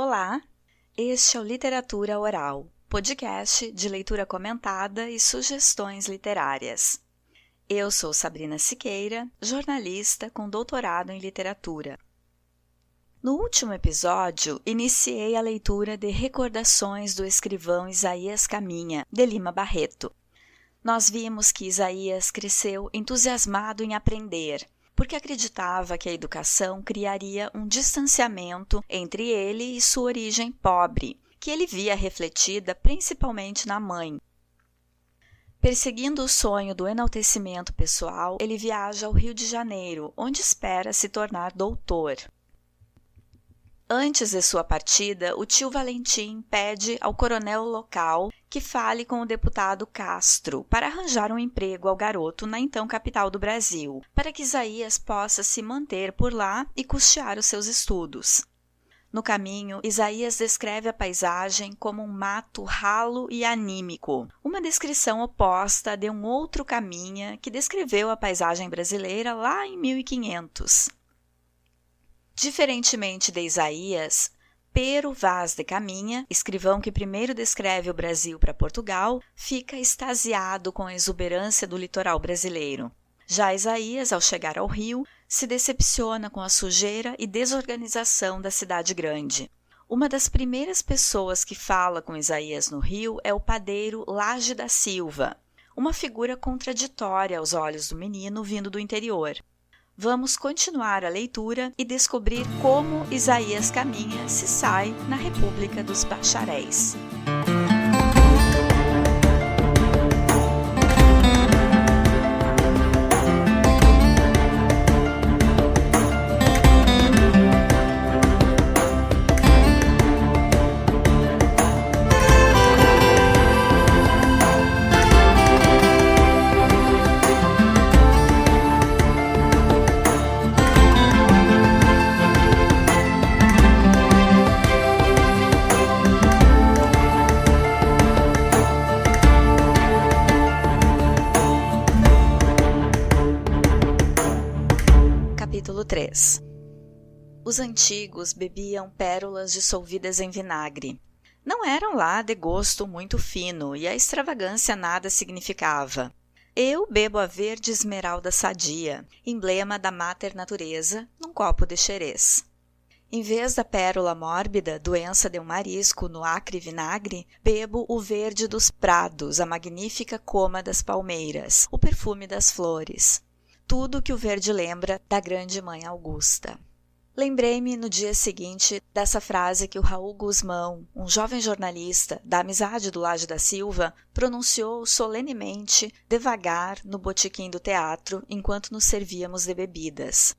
Olá, este é o Literatura Oral, podcast de leitura comentada e sugestões literárias. Eu sou Sabrina Siqueira, jornalista com doutorado em literatura. No último episódio, iniciei a leitura de Recordações do escrivão Isaías Caminha, de Lima Barreto. Nós vimos que Isaías cresceu entusiasmado em aprender, porque acreditava que a educação criaria um distanciamento entre ele e sua origem pobre, que ele via refletida principalmente na mãe. Perseguindo o sonho do enaltecimento pessoal, ele viaja ao Rio de Janeiro, onde espera se tornar doutor. Antes de sua partida, o tio Valentim pede ao coronel local que fale com o deputado Castro para arranjar um emprego ao garoto na então capital do Brasil, para que Isaías possa se manter por lá e custear os seus estudos. No caminho, Isaías descreve a paisagem como um mato ralo e anímico, uma descrição oposta de um outro Caminha que descreveu a paisagem brasileira lá em 1500. Diferentemente de Isaías, Pero Vaz de Caminha, escrivão que primeiro descreve o Brasil para Portugal, fica extasiado com a exuberância do litoral brasileiro. Já Isaías, ao chegar ao Rio, se decepciona com a sujeira e desorganização da cidade grande. Uma das primeiras pessoas que fala com Isaías no Rio é o padeiro Laje da Silva, uma figura contraditória aos olhos do menino vindo do interior. Vamos continuar a leitura e descobrir como Isaías Caminha se sai na República dos Bacharéis. Capítulo 3. Os antigos bebiam pérolas dissolvidas em vinagre. Não eram lá de gosto muito fino e a extravagância nada significava. Eu bebo a verde esmeralda sadia, emblema da mater natureza, num copo de xerez. Em vez da pérola mórbida, doença de um marisco no acre vinagre, bebo o verde dos prados, a magnífica coma das palmeiras, o perfume das flores. Tudo que o verde lembra da grande mãe Augusta. Lembrei-me no dia seguinte dessa frase que o Raul Guzmão, um jovem jornalista da amizade do Laje da Silva, pronunciou solenemente, devagar, no botequim do teatro, enquanto nos servíamos de bebidas.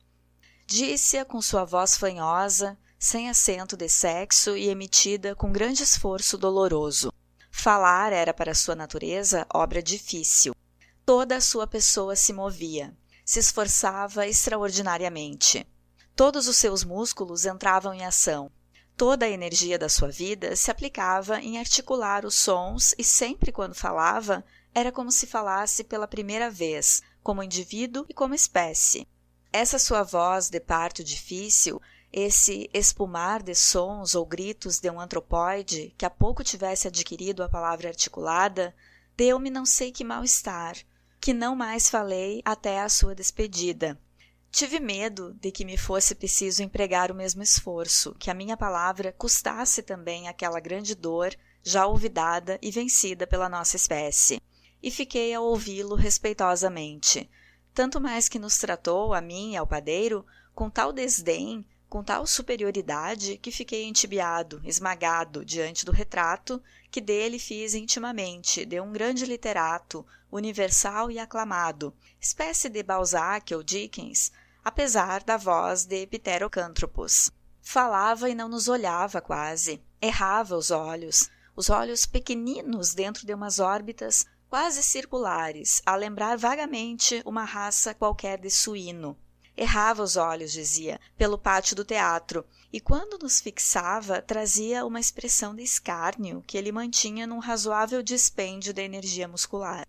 Disse-a com sua voz fanhosa, sem acento de sexo e emitida com grande esforço doloroso. Falar era para sua natureza obra difícil. Toda a sua pessoa se movia. Se esforçava extraordinariamente. Todos os seus músculos entravam em ação. Toda a energia da sua vida se aplicava em articular os sons e sempre quando falava, era como se falasse pela primeira vez, como indivíduo e como espécie. Essa sua voz de parto difícil, esse espumar de sons ou gritos de um antropóide que há pouco tivesse adquirido a palavra articulada, deu-me não sei que mal-estar, que não mais falei até a sua despedida. Tive medo de que me fosse preciso empregar o mesmo esforço, que a minha palavra custasse também aquela grande dor já olvidada e vencida pela nossa espécie. E fiquei a ouvi-lo respeitosamente. Tanto mais que nos tratou, a mim e ao padeiro, com tal desdém, com tal superioridade, que fiquei entibiado, esmagado diante do retrato que dele fiz intimamente, de um grande literato, universal e aclamado, espécie de Balzac ou Dickens, apesar da voz de Pterocânthropos. Falava e não nos olhava quase, errava os olhos pequeninos dentro de umas órbitas quase circulares, a lembrar vagamente uma raça qualquer de suíno. Errava os olhos, dizia, pelo pátio do teatro, e quando nos fixava, trazia uma expressão de escárnio que ele mantinha num razoável dispêndio de energia muscular.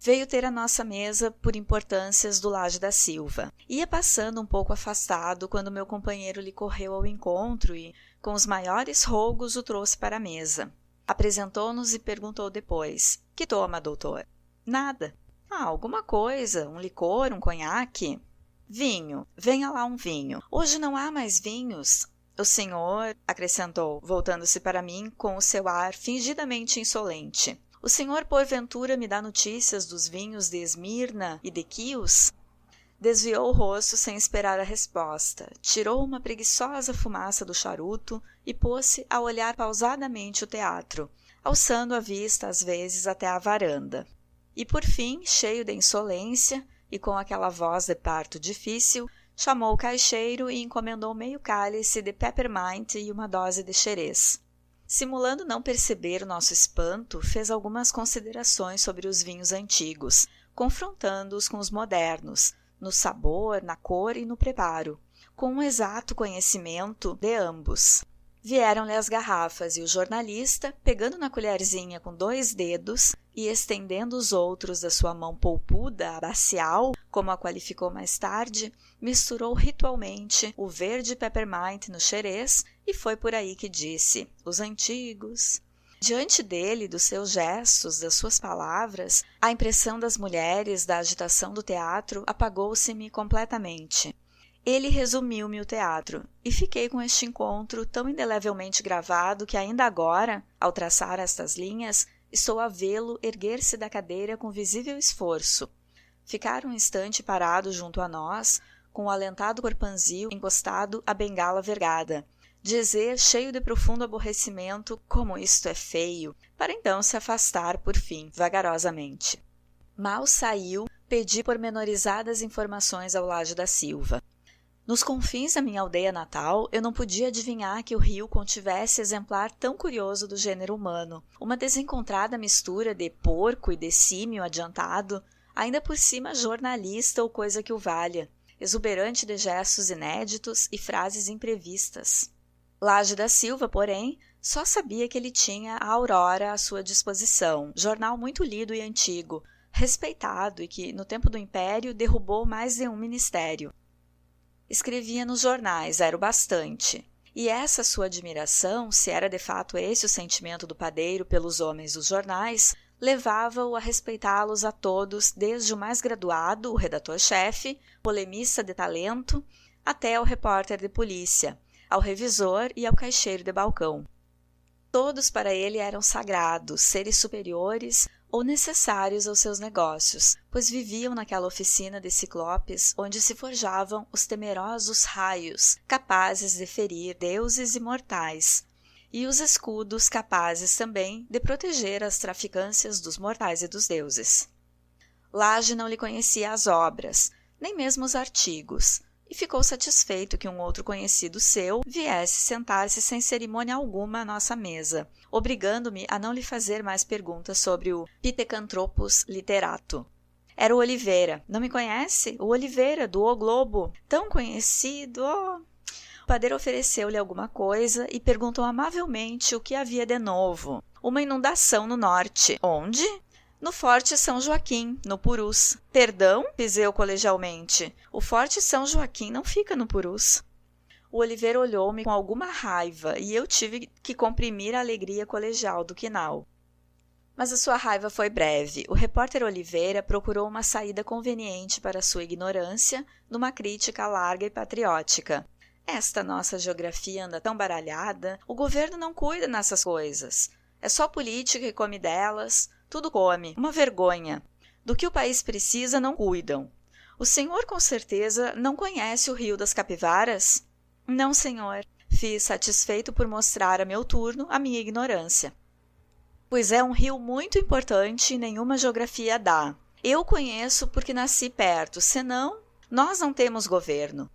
veio ter a nossa mesa por importâncias do Laje da Silva. Ia passando um pouco afastado quando meu companheiro lhe correu ao encontro e, com os maiores rogos, o trouxe para a mesa. Apresentou-nos e perguntou depois: "Que toma, doutor?" "Nada." Alguma coisa, um licor, um conhaque?" "Vinho, venha lá um vinho." "Hoje não há mais vinhos." "O senhor," acrescentou, voltando-se para mim com o seu ar fingidamente insolente, "o senhor porventura me dá notícias dos vinhos de Esmirna e de Quios?" Desviou o rosto sem esperar a resposta, tirou uma preguiçosa fumaça do charuto e pôs-se a olhar pausadamente o teatro, alçando a vista às vezes até à varanda. E por fim, cheio de insolência e com aquela voz de parto difícil, chamou o caixeiro e encomendou meio cálice de peppermint e uma dose de xerez. Simulando não perceber o nosso espanto, fez algumas considerações sobre os vinhos antigos, confrontando-os com os modernos, no sabor, na cor e no preparo, com um exato conhecimento de ambos. Vieram-lhe as garrafas e o jornalista, pegando na colherzinha com 2 dedos e estendendo os outros da sua mão polpuda, abacial, como a qualificou mais tarde, misturou ritualmente o verde peppermint no xerez e foi por aí que disse: "Os antigos." Diante dele, dos seus gestos, das suas palavras, a impressão das mulheres, da agitação do teatro, apagou-se-me completamente. Ele resumiu-me o teatro, e fiquei com este encontro tão indelevelmente gravado que ainda agora, ao traçar estas linhas, estou a vê-lo erguer-se da cadeira com visível esforço. Ficar um instante parado junto a nós, com o alentado corpanzil encostado à bengala vergada, dizer, cheio de profundo aborrecimento, "Como isto é feio", para então se afastar, por fim, vagarosamente. Mal saiu, pedi pormenorizadas informações ao Laje da Silva. Nos confins da minha aldeia natal, eu não podia adivinhar que o rio contivesse exemplar tão curioso do gênero humano, uma desencontrada mistura de porco e de símio adiantado, ainda por cima jornalista ou coisa que o valha, exuberante de gestos inéditos e frases imprevistas. Laje da Silva, porém, só sabia que ele tinha a Aurora à sua disposição, jornal muito lido e antigo, respeitado e que, no tempo do Império, derrubou mais de um ministério. Escrevia nos jornais, era o bastante. E essa sua admiração, se era de fato esse o sentimento do padeiro pelos homens dos jornais, levava-o a respeitá-los a todos, desde o mais graduado, o redator-chefe, polemista de talento, até ao repórter de polícia, ao revisor e ao caixeiro de balcão. Todos para ele eram sagrados, seres superiores ou necessários aos seus negócios, pois viviam naquela oficina de ciclopes onde se forjavam os temerosos raios, capazes de ferir deuses e mortais, e os escudos capazes também de proteger as traficâncias dos mortais e dos deuses. Laje não lhe conhecia as obras, nem mesmo os artigos, e ficou satisfeito que um outro conhecido seu viesse sentar-se sem cerimônia alguma à nossa mesa, obrigando-me a não lhe fazer mais perguntas sobre o Pithecanthropus literato. Era o Oliveira. Não me conhece? O Oliveira, do O Globo. Tão conhecido. O padeiro ofereceu-lhe alguma coisa e perguntou amavelmente o que havia de novo. Uma inundação no norte. Onde? No Forte São Joaquim, no Purus. Perdão? Fiz eu colegialmente. O Forte São Joaquim não fica no Purus. O Oliveira olhou-me com alguma raiva e eu tive que comprimir a alegria colegial do quinal. Mas a sua raiva foi breve. O repórter Oliveira procurou uma saída conveniente para sua ignorância numa crítica larga e patriótica. Esta nossa geografia anda tão baralhada, o governo não cuida nessas coisas. É só política e come delas, tudo come, uma vergonha. Do que o país precisa não cuidam. O senhor com certeza não conhece o Rio das Capivaras? Não, senhor. Fiz satisfeito por mostrar a meu turno a minha ignorância. Pois é um rio muito importante e nenhuma geografia dá. Eu conheço porque nasci perto, senão nós não temos governo.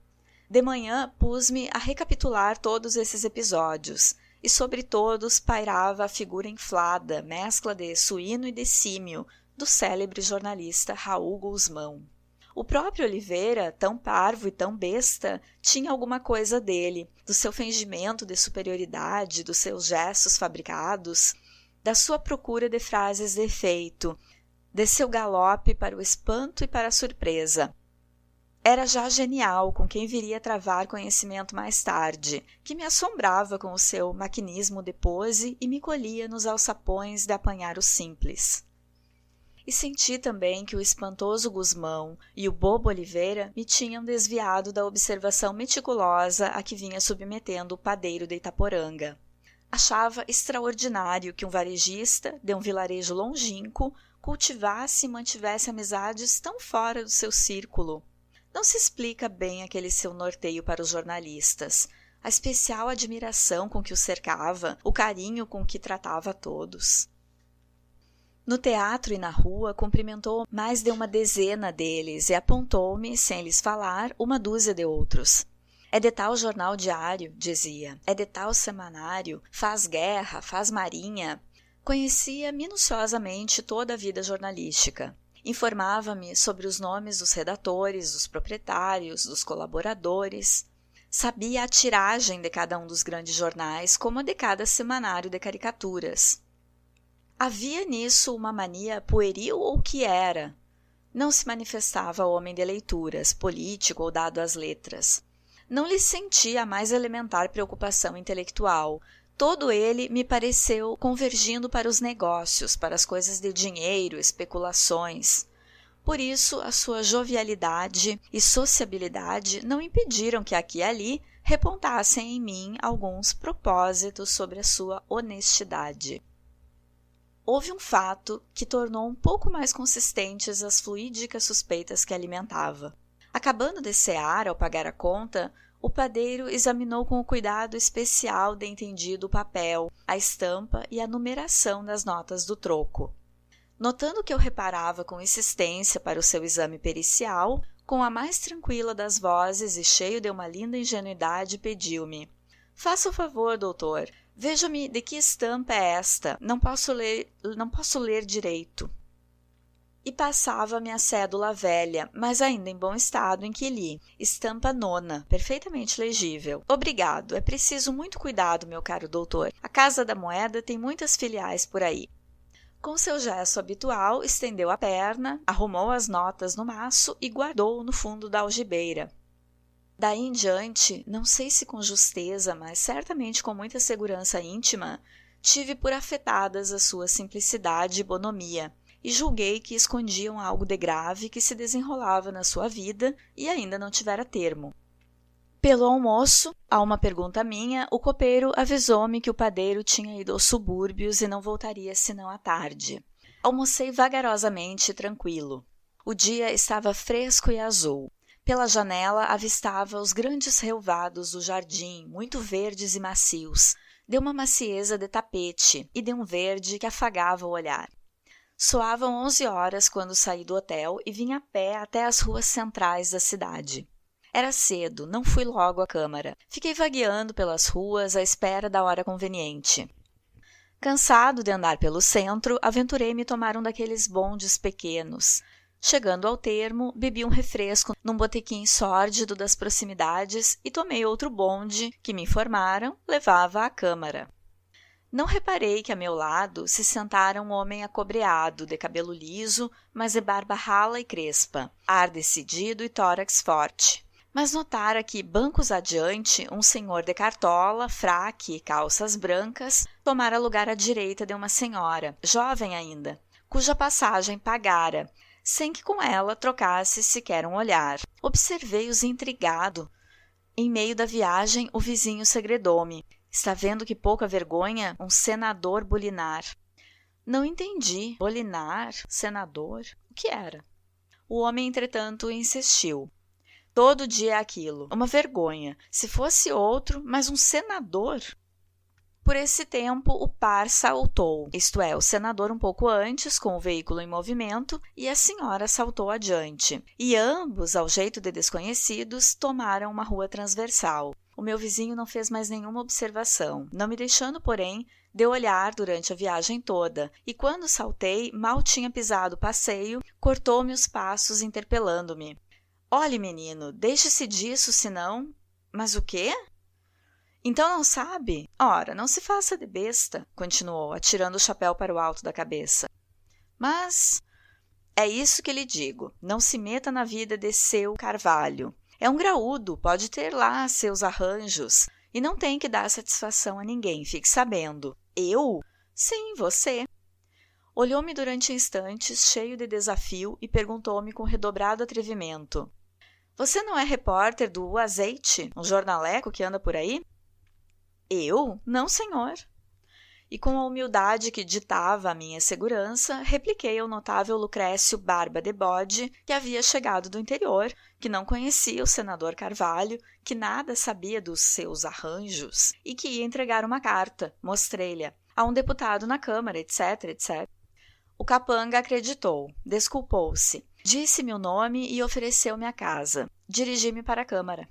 De manhã pus-me a recapitular todos esses episódios, e sobre todos pairava a figura inflada, mescla de suíno e de símio, do célebre jornalista Raul Guzmão. O próprio Oliveira, tão parvo e tão besta, tinha alguma coisa dele, do seu fingimento de superioridade, dos seus gestos fabricados, da sua procura de frases de efeito, desceu galope para o espanto e para a surpresa. Era já genial, com quem viria travar conhecimento mais tarde, que me assombrava com o seu maquinismo de pose e me colhia nos alçapões de apanhar o simples. E senti também que o espantoso Gusmão e o bobo Oliveira me tinham desviado da observação meticulosa a que vinha submetendo o padeiro de Itaporanga. Achava extraordinário que um varejista de um vilarejo longínquo cultivasse e mantivesse amizades tão fora do seu círculo. Não se explica bem aquele seu norteio para os jornalistas, a especial admiração com que os cercava, o carinho com que tratava a todos. No teatro e na rua, cumprimentou mais de uma dezena deles e apontou-me, sem lhes falar, uma dúzia de outros. É de tal jornal diário, dizia, é de tal semanário, faz guerra, faz marinha. Conhecia minuciosamente toda a vida jornalística. Informava-me sobre os nomes dos redatores, dos proprietários, dos colaboradores. Sabia a tiragem de cada um dos grandes jornais, como a de cada semanário de caricaturas. Havia nisso uma mania pueril ou que era? Não se manifestava homem de leituras, político ou dado às letras. Não lhe sentia a mais elementar preocupação intelectual. Todo ele me pareceu convergindo para os negócios, para as coisas de dinheiro, especulações. Por isso, a sua jovialidade e sociabilidade não impediram que aqui e ali repontassem em mim alguns propósitos sobre a sua honestidade. Houve um fato que tornou um pouco mais consistentes as fluídicas suspeitas que alimentava. Acabando de cear ao pagar a conta, o padeiro examinou com o cuidado especial de entendido o papel, a estampa e a numeração das notas do troco. Notando que eu reparava com insistência para o seu exame pericial, com a mais tranquila das vozes e cheio de uma linda ingenuidade, pediu-me: "Faça o favor, doutor, veja-me de que estampa é esta, não posso ler direito." E passava-me a cédula velha, mas ainda em bom estado, em que li: "Estampa nona, perfeitamente legível. Obrigado, é preciso muito cuidado, meu caro doutor. A Casa da Moeda tem muitas filiais por aí." Com seu gesto habitual, estendeu a perna, arrumou as notas no maço e guardou no fundo da algibeira. Daí em diante, não sei se com justeza, mas certamente com muita segurança íntima, tive por afetadas a sua simplicidade e bonomia, e julguei que escondiam algo de grave que se desenrolava na sua vida e ainda não tivera termo. Pelo almoço, a uma pergunta minha, o copeiro avisou-me que o padeiro tinha ido aos subúrbios e não voltaria senão à tarde. Almocei vagarosamente e tranquilo. O dia estava fresco e azul. Pela janela avistava os grandes relvados do jardim, muito verdes e macios, de uma macieza de tapete e de um verde que afagava o olhar. Soavam 11 horas quando saí do hotel e vim a pé até as ruas centrais da cidade. Era cedo, não fui logo à Câmara. Fiquei vagueando pelas ruas à espera da hora conveniente. Cansado de andar pelo centro, aventurei-me tomar um daqueles bondes pequenos. Chegando ao termo, bebi um refresco num botequim sórdido das proximidades e tomei outro bonde, que me informaram, levava à Câmara. Não reparei que a meu lado se sentara um homem acobreado, de cabelo liso, mas de barba rala e crespa, ar decidido e tórax forte. Mas notara que, bancos adiante, um senhor de cartola, fraque e calças brancas, tomara lugar à direita de uma senhora, jovem ainda, cuja passagem pagara, sem que com ela trocasse sequer um olhar. Observei-os intrigado. Em meio da viagem, o vizinho segredou-me: "Está vendo que pouca vergonha? Um senador bulinar." Não entendi. Bulinar? Senador? O que era? O homem, entretanto, insistiu: "Todo dia é aquilo. Uma vergonha. Se fosse outro, mas um senador?" Por esse tempo, o par saltou, isto é, o senador um pouco antes, com o veículo em movimento, e a senhora saltou adiante. E ambos, ao jeito de desconhecidos, tomaram uma rua transversal. O meu vizinho não fez mais nenhuma observação, não me deixando, porém, de olhar durante a viagem toda, e quando saltei, mal tinha pisado o passeio, cortou-me os passos interpelando-me: "Olhe, menino, deixe-se disso, senão..." "Mas o quê?" "Então não sabe? Ora, não se faça de besta", continuou, atirando o chapéu para o alto da cabeça. "Mas..." É isso que lhe digo, não se meta na vida de seu Carvalho. É um graúdo, pode ter lá seus arranjos, e não tem que dar satisfação a ninguém, fique sabendo. Eu? Sim, você. Olhou-me durante instantes, cheio de desafio, e perguntou-me com redobrado atrevimento. Você não é repórter do O Azeite, um jornaleco que anda por aí? Eu? Não, senhor. E com a humildade que ditava a minha segurança, repliquei ao notável Lucrécio Barba de Bode, que havia chegado do interior, que não conhecia o senador Carvalho, que nada sabia dos seus arranjos e que ia entregar uma carta, mostrei-lhe, a um deputado na Câmara, etc, etc. O capanga acreditou, desculpou-se, disse-me o nome e ofereceu-me a casa. Dirigi-me para a Câmara.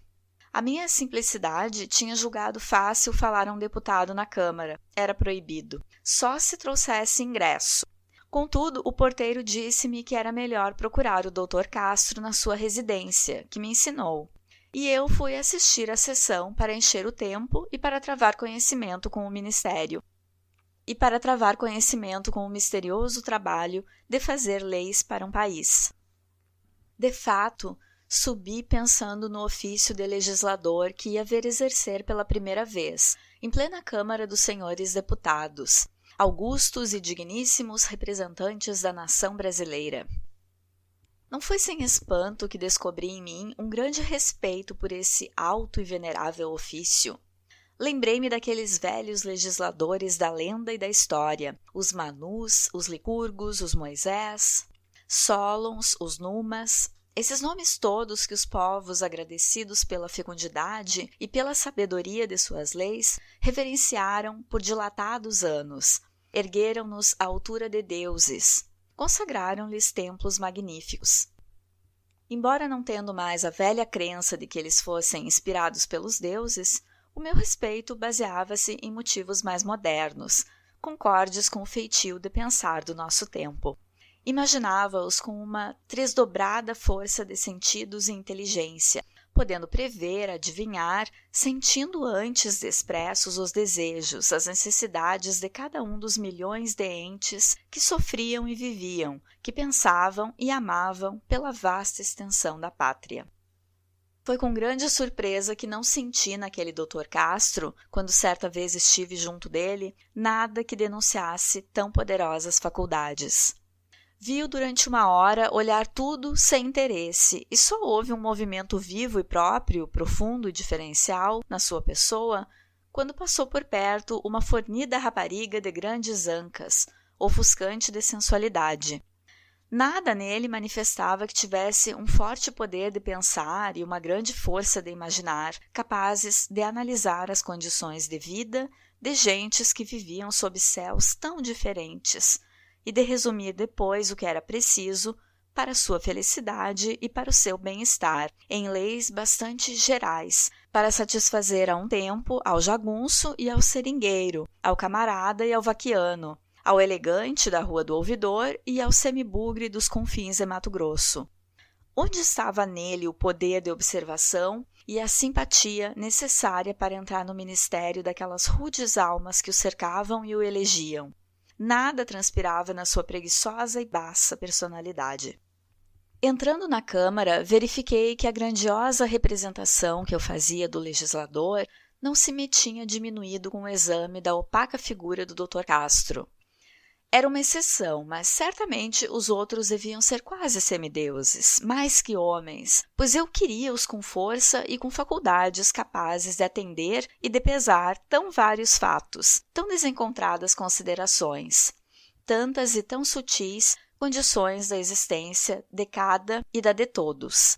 A minha simplicidade tinha julgado fácil falar a um deputado na Câmara. Era proibido. Só se trouxesse ingresso. Contudo, o porteiro disse-me que era melhor procurar o Dr. Castro na sua residência, que me ensinou. E eu fui assistir à sessão para encher o tempo e para travar conhecimento com o Ministério. E para travar conhecimento com o misterioso trabalho de fazer leis para um país. De fato, subi pensando no ofício de legislador que ia ver exercer pela primeira vez, em plena Câmara dos Senhores Deputados, augustos e digníssimos representantes da nação brasileira. Não foi sem espanto que descobri em mim um grande respeito por esse alto e venerável ofício. Lembrei-me daqueles velhos legisladores da lenda e da história, os Manus, os Licurgos, os Moisés, Solons, os Numas, esses nomes todos que os povos, agradecidos pela fecundidade e pela sabedoria de suas leis, reverenciaram por dilatados anos, ergueram-nos à altura de deuses, consagraram-lhes templos magníficos. Embora não tendo mais a velha crença de que eles fossem inspirados pelos deuses, o meu respeito baseava-se em motivos mais modernos, concordes com o feitio de pensar do nosso tempo. Imaginava-os com uma tresdobrada força de sentidos e inteligência, podendo prever, adivinhar, sentindo antes de expressos os desejos, as necessidades de cada um dos milhões de entes que sofriam e viviam, que pensavam e amavam pela vasta extensão da pátria. Foi com grande surpresa que não senti naquele Dr. Castro, quando certa vez estive junto dele, nada que denunciasse tão poderosas faculdades. Vi-o durante uma hora olhar tudo sem interesse e só houve um movimento vivo e próprio, profundo e diferencial na sua pessoa quando passou por perto uma fornida rapariga de grandes ancas, ofuscante de sensualidade. Nada nele manifestava que tivesse um forte poder de pensar e uma grande força de imaginar, capazes de analisar as condições de vida de gentes que viviam sob céus tão diferentes, e de resumir depois o que era preciso para sua felicidade e para o seu bem-estar, em leis bastante gerais, para satisfazer a um tempo ao jagunço e ao seringueiro, ao camarada e ao vaquiano, ao elegante da Rua do Ouvidor e ao semibugre dos confins de Mato Grosso. Onde estava nele o poder de observação e a simpatia necessária para entrar no ministério daquelas rudes almas que o cercavam e o elegiam? Nada transpirava na sua preguiçosa e baça personalidade. Entrando na Câmara, verifiquei que a grandiosa representação que eu fazia do legislador não se me tinha diminuído com o exame da opaca figura do Dr. Castro. Era uma exceção, mas certamente os outros deviam ser quase semideuses, mais que homens, pois eu queria-os com força e com faculdades capazes de atender e de pesar tão vários fatos, tão desencontradas considerações, tantas e tão sutis condições da existência de cada e da de todos.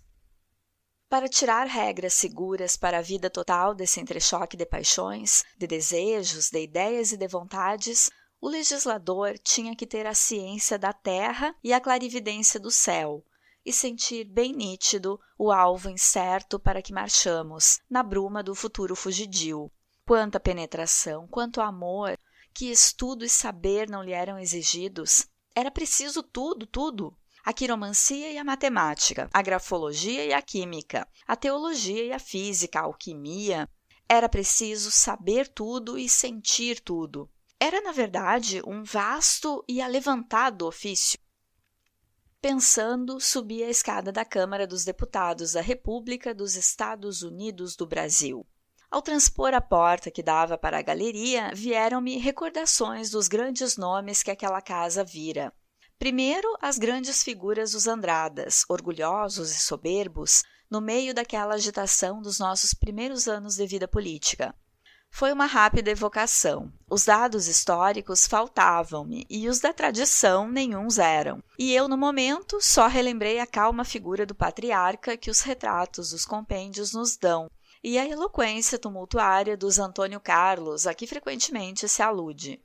Para tirar regras seguras para a vida total desse entrechoque de paixões, de desejos, de ideias e de vontades, o legislador tinha que ter a ciência da terra e a clarividência do céu, e sentir bem nítido o alvo incerto para que marchamos, na bruma do futuro fugidio. Quanta penetração, quanto amor, que estudo e saber não lhe eram exigidos. Era preciso tudo, tudo. A quiromancia e a matemática, a grafologia e a química, a teologia e a física, a alquimia. Era preciso saber tudo e sentir tudo. Era, na verdade, um vasto e alevantado ofício. Pensando, subi a escada da Câmara dos Deputados da República dos Estados Unidos do Brasil. Ao transpor a porta que dava para a galeria, vieram-me recordações dos grandes nomes que aquela casa vira. Primeiro, as grandes figuras dos Andradas, orgulhosos e soberbos, no meio daquela agitação dos nossos primeiros anos de vida política. Foi uma rápida evocação. Os dados históricos faltavam-me e os da tradição nenhuns eram. E eu, no momento, só relembrei a calma figura do patriarca que os retratos dos compêndios nos dão e a eloquência tumultuária dos Antônio Carlos, a que frequentemente se alude.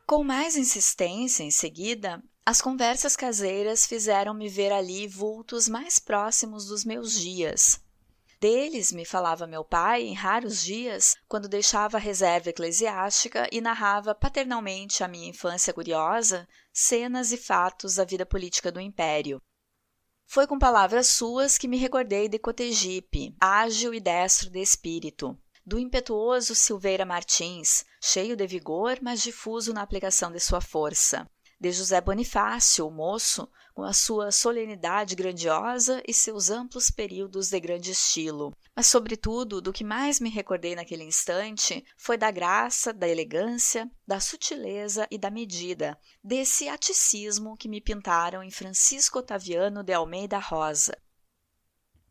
Com mais insistência, em seguida, as conversas caseiras fizeram-me ver ali vultos mais próximos dos meus dias. Deles me falava meu pai em raros dias, quando deixava a reserva eclesiástica e narrava paternalmente a minha infância curiosa, cenas e fatos da vida política do Império. Foi com palavras suas que me recordei de Cotegipe, ágil e destro de espírito, do impetuoso Silveira Martins, cheio de vigor, mas difuso na aplicação de sua força, de José Bonifácio, o moço, com a sua solenidade grandiosa e seus amplos períodos de grande estilo. Mas, sobretudo, do que mais me recordei naquele instante foi da graça, da elegância, da sutileza e da medida, desse aticismo que me pintaram em Francisco Otaviano de Almeida Rosa.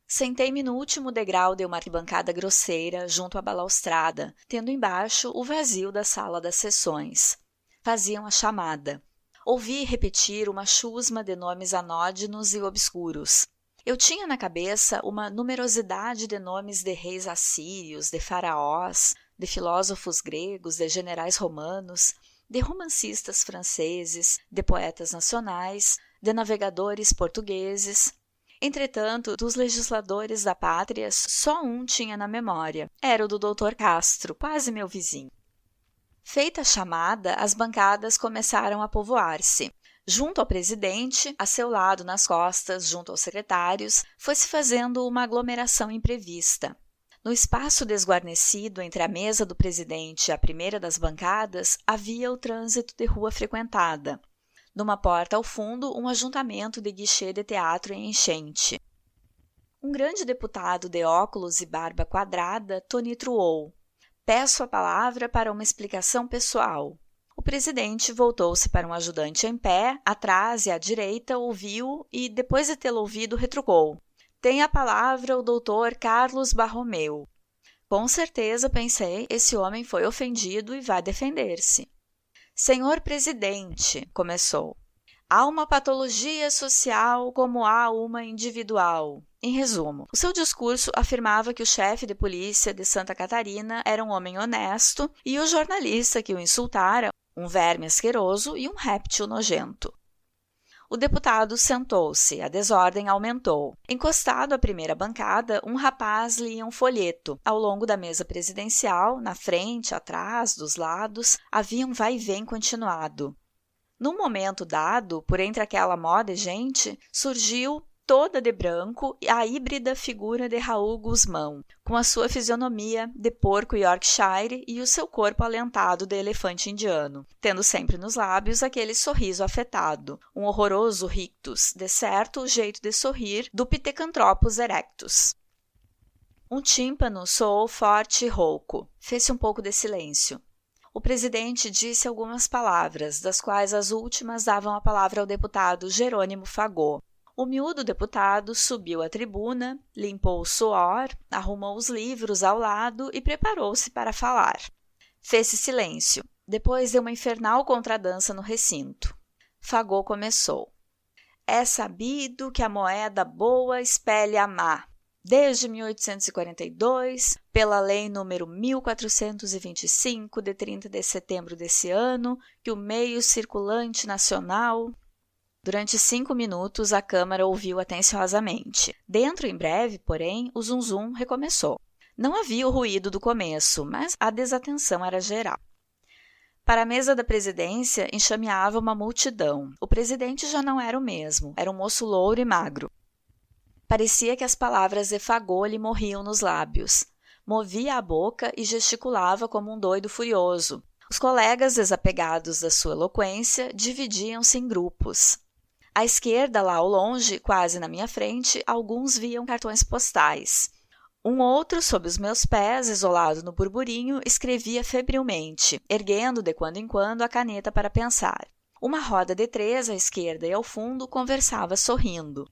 Sentei-me no último degrau de uma arquibancada grosseira, junto à balaustrada, tendo embaixo o vazio da sala das sessões. Faziam a chamada. Ouvi repetir uma chusma de nomes anódinos e obscuros. Eu tinha na cabeça uma numerosidade de nomes de reis assírios, de faraós, de filósofos gregos, de generais romanos, de romancistas franceses, de poetas nacionais, de navegadores portugueses. Entretanto, dos legisladores da pátria, só um tinha na memória. Era o do Dr. Castro, quase meu vizinho. Feita a chamada, as bancadas começaram a povoar-se. Junto ao presidente, a seu lado nas costas, junto aos secretários, foi-se fazendo uma aglomeração imprevista. No espaço desguarnecido entre a mesa do presidente e a primeira das bancadas, havia o trânsito de rua frequentada. Numa porta ao fundo, um ajuntamento de guichê de teatro em enchente. Um grande deputado de óculos e barba quadrada tonitruou: "Peço a palavra para uma explicação pessoal." O presidente voltou-se para um ajudante em pé, atrás e à direita, ouviu e, depois de tê-lo ouvido, retrucou: "Tem a palavra o doutor Carlos Barromeu." Com certeza, pensei, esse homem foi ofendido e vai defender-se. "Senhor presidente", começou, "há uma patologia social como há uma individual." Em resumo, o seu discurso afirmava que o chefe de polícia de Santa Catarina era um homem honesto e o jornalista que o insultara um verme asqueroso e um réptil nojento. O deputado sentou-se, a desordem aumentou. Encostado à primeira bancada, um rapaz lia um folheto. Ao longo da mesa presidencial, na frente, atrás, dos lados, havia um vai-vem continuado. Num momento dado, por entre aquela mó de gente, surgiu, toda de branco, a híbrida figura de Raul Guzmão, com a sua fisionomia de porco Yorkshire e o seu corpo alentado de elefante indiano, tendo sempre nos lábios aquele sorriso afetado, um horroroso rictus, de certo o jeito de sorrir do Pithecanthropus erectus. Um tímpano soou forte e rouco. Fez-se um pouco de silêncio. O presidente disse algumas palavras, das quais as últimas davam a palavra ao deputado Jerônimo Fagot. O miúdo deputado subiu à tribuna, limpou o suor, arrumou os livros ao lado e preparou-se para falar. Fez-se silêncio, depois de uma infernal contradança no recinto. Fagot começou. "É sabido que a moeda boa espelha a má. Desde 1842, pela lei número 1425, de 30 de setembro desse ano, que o meio circulante nacional..." Durante 5 minutos, a Câmara ouviu atenciosamente. Dentro, em breve, porém, o zum-zum recomeçou. Não havia o ruído do começo, mas a desatenção era geral. Para a mesa da presidência, enxameava uma multidão. O presidente já não era o mesmo, era um moço louro e magro. Parecia que as palavras de Fagot lhe morriam nos lábios. Movia a boca e gesticulava como um doido furioso. Os colegas, desapegados da sua eloquência, dividiam-se em grupos. À esquerda, lá ao longe, quase na minha frente, alguns viam cartões postais. Um outro, sob os meus pés, isolado no burburinho, escrevia febrilmente, erguendo de quando em quando a caneta para pensar. Uma roda de 3 à esquerda e ao fundo conversava sorrindo.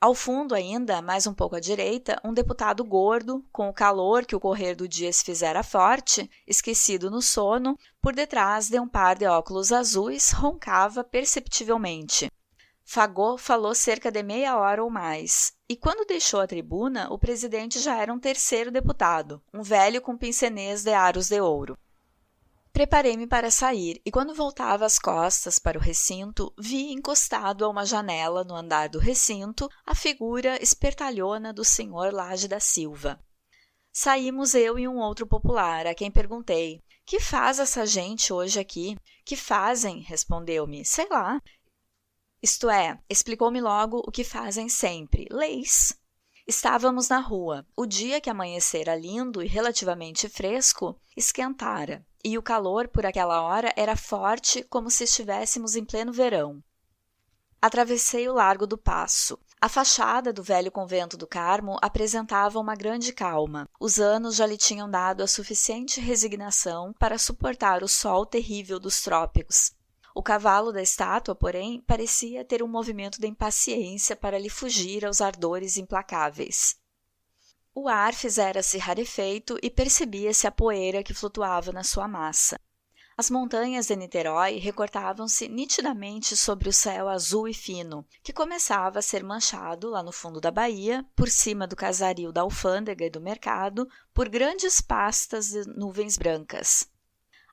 Ao fundo ainda, mais um pouco à direita, um deputado gordo, com o calor que o correr do dia se fizera forte, esquecido no sono, por detrás de um par de óculos azuis, roncava perceptivelmente. Fagot falou cerca de meia hora ou mais, e quando deixou a tribuna, o presidente já era um terceiro deputado, um velho com pincenês de aros de ouro. Preparei-me para sair, e quando voltava as costas para o recinto, vi encostado a uma janela no andar do recinto a figura espertalhona do senhor Lage da Silva. Saímos eu e um outro popular, a quem perguntei: "Que faz essa gente hoje aqui?" "Que fazem?" respondeu-me. "Sei lá." Isto é, explicou-me logo o que fazem sempre: leis. Estávamos na rua. O dia, que amanhecera lindo e relativamente fresco, esquentara, e o calor por aquela hora era forte, como se estivéssemos em pleno verão. Atravessei o Largo do Paço. A fachada do velho convento do Carmo apresentava uma grande calma. Os anos já lhe tinham dado a suficiente resignação para suportar o sol terrível dos trópicos. O cavalo da estátua, porém, parecia ter um movimento de impaciência para lhe fugir aos ardores implacáveis. O ar fizera-se rarefeito e percebia-se a poeira que flutuava na sua massa. As montanhas de Niterói recortavam-se nitidamente sobre o céu azul e fino, que começava a ser manchado, lá no fundo da baía, por cima do casaril da alfândega e do mercado, por grandes pastas de nuvens brancas.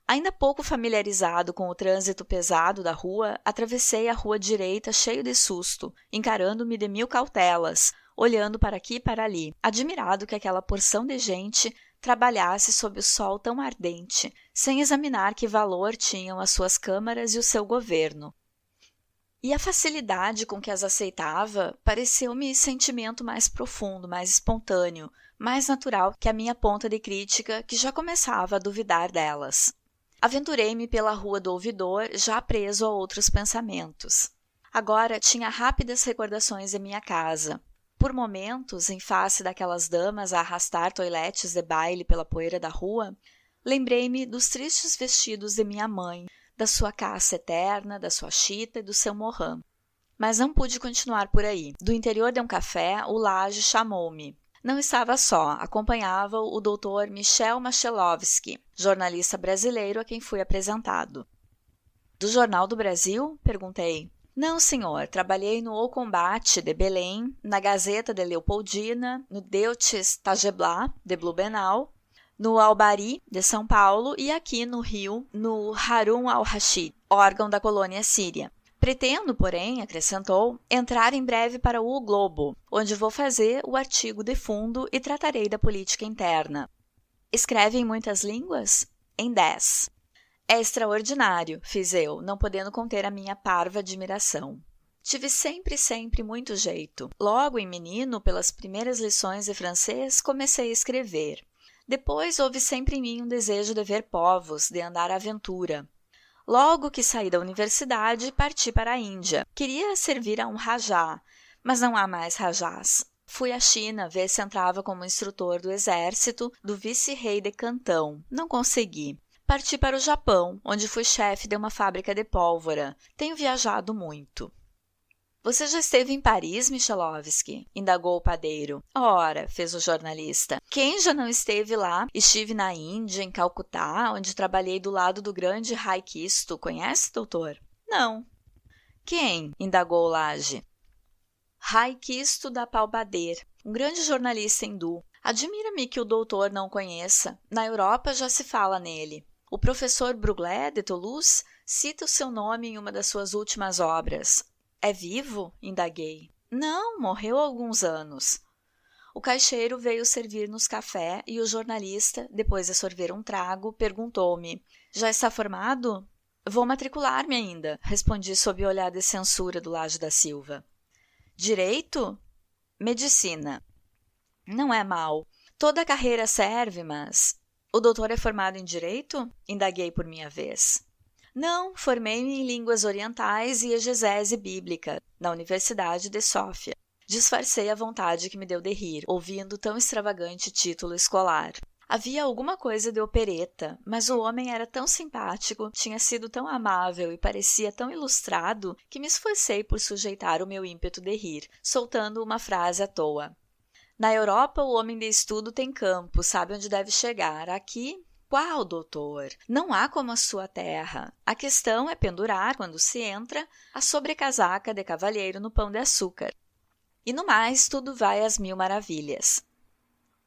Ainda pouco familiarizado com o trânsito pesado da rua, atravessei a rua direita cheio de susto, encarando-me de 1000 cautelas, olhando para aqui e para ali, admirado que aquela porção de gente trabalhasse sob o sol tão ardente, sem examinar que valor tinham as suas câmaras e o seu governo. E a facilidade com que as aceitava pareceu-me sentimento mais profundo, mais espontâneo, mais natural que a minha ponta de crítica, que já começava a duvidar delas. Aventurei-me pela Rua do Ouvidor, já preso a outros pensamentos. Agora tinha rápidas recordações de minha casa. Por momentos, em face daquelas damas a arrastar toiletes de baile pela poeira da rua, lembrei-me dos tristes vestidos de minha mãe, da sua caça eterna, da sua chita e do seu morrã. Mas não pude continuar por aí. Do interior de um café, o Lage chamou-me. Não estava só, acompanhava-o o Dr. Michel Machelovski, jornalista brasileiro a quem fui apresentado. "Do Jornal do Brasil?" perguntei. "Não, senhor, trabalhei no O Combate de Belém, na Gazeta de Leopoldina, no Deutsches Tageblatt de Blumenau, no Albari de São Paulo e aqui no Rio, no Harun al-Rashid, órgão da colônia síria. Pretendo, porém, acrescentou, entrar em breve para o Globo, onde vou fazer o artigo de fundo e tratarei da política interna." "Escreve em muitas línguas?" "Em 10. "É extraordinário", fiz eu, não podendo conter a minha parva admiração. Tive sempre muito jeito. Logo em menino, pelas primeiras lições de francês, comecei a escrever. Depois houve sempre em mim um desejo de ver povos, de andar à aventura. Logo que saí da universidade, parti para a Índia. Queria servir a um rajá, mas não há mais rajás. Fui à China ver se entrava como instrutor do exército do vice-rei de Cantão. Não consegui. Parti para o Japão, onde fui chefe de uma fábrica de pólvora. Tenho viajado muito. "Você já esteve em Paris, Michelovski?" indagou o padeiro. "Ora", fez o jornalista, "quem já não esteve lá? Estive na Índia, em Calcutá, onde trabalhei do lado do grande Rai Kisto. Conhece, doutor?" "Não." "Quem?" indagou o Lage. "Rai Kisto da Palbader, um grande jornalista hindu. Admira-me que o doutor não conheça. Na Europa já se fala nele. O professor Bruglet, de Toulouse, cita o seu nome em uma das suas últimas obras." "É vivo?" indaguei. "Não, morreu há alguns anos." O caixeiro veio servir-nos café e o jornalista, depois de sorver um trago, perguntou-me: "Já está formado?" "Vou matricular-me ainda", respondi sob o olhar de censura do Lage da Silva. "Direito?" "Medicina." "Não é mal. Toda a carreira serve, mas..." "O doutor é formado em Direito?" indaguei por minha vez. Não, formei-me em línguas orientais e exegese bíblica, na Universidade de Sófia. Disfarcei a vontade que me deu de rir, ouvindo tão extravagante título escolar. Havia alguma coisa de opereta, mas o homem era tão simpático, tinha sido tão amável e parecia tão ilustrado que me esforcei por sujeitar o meu ímpeto de rir, soltando uma frase à toa. Na Europa, o homem de estudo tem campo, sabe onde deve chegar. Aqui, qual, doutor? Não há como a sua terra. A questão é pendurar, quando se entra, a sobrecasaca de cavalheiro no pão de açúcar. E no mais, tudo vai às mil maravilhas.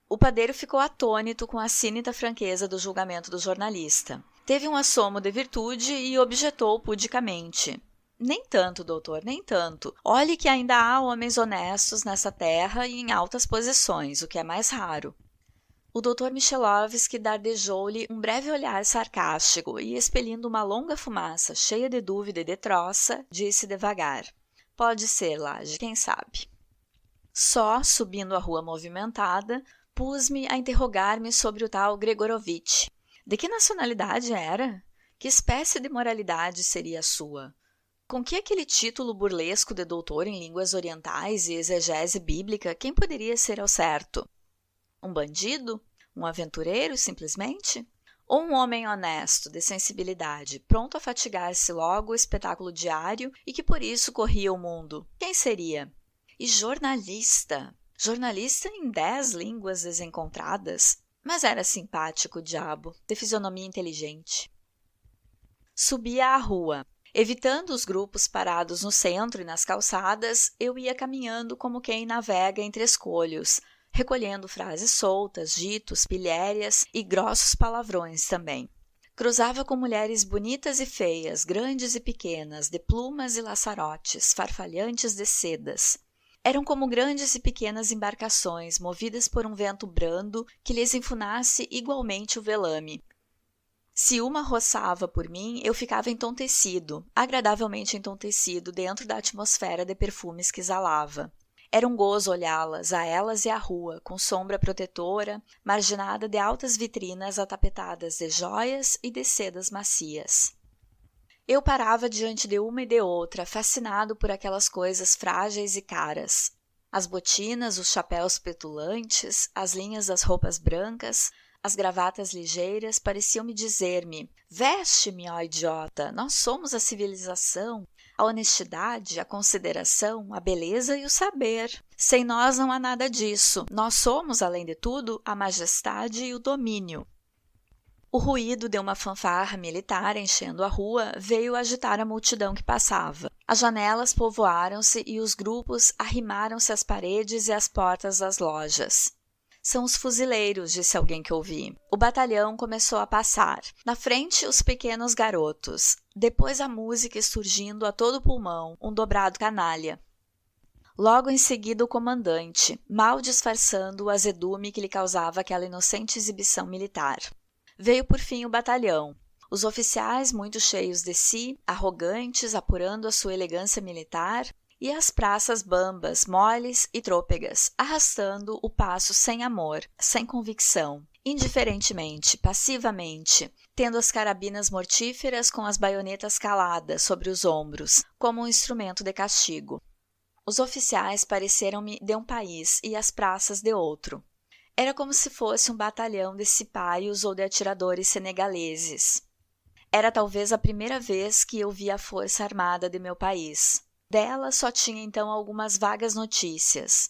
O padeiro ficou atônito com a cínita franqueza do julgamento do jornalista. Teve um assomo de virtude e objetou pudicamente. Nem tanto, doutor, nem tanto. Olhe que ainda há homens honestos nessa terra e em altas posições, o que é mais raro. O doutor Michelovski dardejou-lhe um breve olhar sarcástico e, expelindo uma longa fumaça cheia de dúvida e de troça, disse devagar. Pode ser, Laje, quem sabe? Só, subindo a rua movimentada, pus-me a interrogar-me sobre o tal Gregorovitch. De que nacionalidade era? Que espécie de moralidade seria a sua? Com que aquele título burlesco de doutor em línguas orientais e exegese bíblica, quem poderia ser ao certo? Um bandido? Um aventureiro, simplesmente? Ou um homem honesto, de sensibilidade, pronto a fatigar-se logo o espetáculo diário e que por isso corria o mundo? Quem seria? E jornalista! Jornalista em 10 línguas desencontradas? Mas era simpático, o diabo, de fisionomia inteligente. Subia a rua. Evitando os grupos parados no centro e nas calçadas, eu ia caminhando como quem navega entre escolhos, recolhendo frases soltas, ditos, pilhérias e grossos palavrões também. Cruzava com mulheres bonitas e feias, grandes e pequenas, de plumas e laçarotes, farfalhantes de sedas. Eram como grandes e pequenas embarcações, movidas por um vento brando que lhes enfunasse igualmente o velame. Se uma roçava por mim, eu ficava entontecido, agradavelmente entontecido dentro da atmosfera de perfumes que exalava. Era um gozo olhá-las, a elas e à rua, com sombra protetora, marginada de altas vitrinas atapetadas de joias e de sedas macias. Eu parava diante de uma e de outra, fascinado por aquelas coisas frágeis e caras. As botinas, os chapéus petulantes, as linhas das roupas brancas, as gravatas ligeiras pareciam-me dizer-me: veste-me, ó idiota, nós somos a civilização, a honestidade, a consideração, a beleza e o saber. Sem nós não há nada disso. Nós somos, além de tudo, a majestade e o domínio. O ruído de uma fanfarra militar enchendo a rua veio agitar a multidão que passava. As janelas povoaram-se e os grupos arrimaram-se às paredes e às portas das lojas. São os fuzileiros, disse alguém que ouvi. O batalhão começou a passar. Na frente, os pequenos garotos. Depois a música surgindo a todo pulmão, um dobrado canalha. Logo em seguida o comandante, mal disfarçando o azedume que lhe causava aquela inocente exibição militar. Veio por fim o batalhão. Os oficiais, muito cheios de si, arrogantes, apurando a sua elegância militar, e as praças bambas, moles e trôpegas, arrastando o passo sem amor, sem convicção, indiferentemente, passivamente, tendo as carabinas mortíferas com as baionetas caladas sobre os ombros, como um instrumento de castigo. Os oficiais pareceram-me de um país e as praças de outro. Era como se fosse um batalhão de cipaios ou de atiradores senegaleses. Era talvez a primeira vez que eu via a força armada de meu país. Dela só tinha então algumas vagas notícias.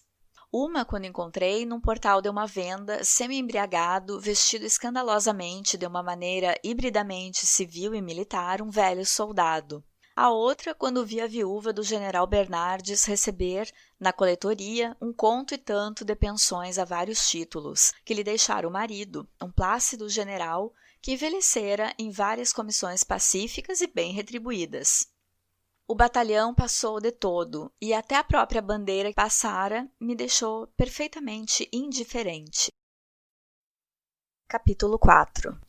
Uma, quando encontrei, num portal de uma venda, semi-embriagado, vestido escandalosamente de uma maneira hibridamente civil e militar, um velho soldado. A outra, quando vi a viúva do general Bernardes receber, na coletoria, um conto e tanto de pensões a vários títulos, que lhe deixara o marido, um plácido general que envelhecera em várias comissões pacíficas e bem retribuídas. O batalhão passou de todo, e até a própria bandeira que passara me deixou perfeitamente indiferente. Capítulo 4.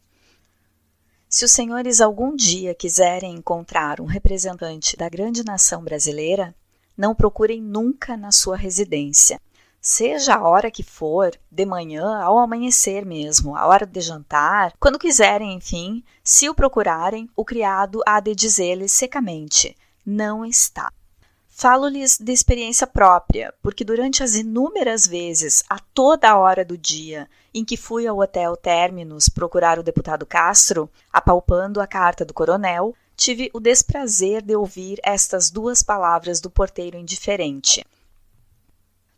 Se os senhores algum dia quiserem encontrar um representante da grande nação brasileira, não procurem nunca na sua residência. Seja a hora que for, de manhã, ao amanhecer mesmo, a hora de jantar, quando quiserem, enfim, se o procurarem, o criado há de dizer-lhes secamente: não está. Falo-lhes de experiência própria, porque durante as inúmeras vezes, a toda a hora do dia, em que fui ao Hotel Terminus procurar o deputado Castro, apalpando a carta do coronel, tive o desprazer de ouvir estas duas palavras do porteiro indiferente.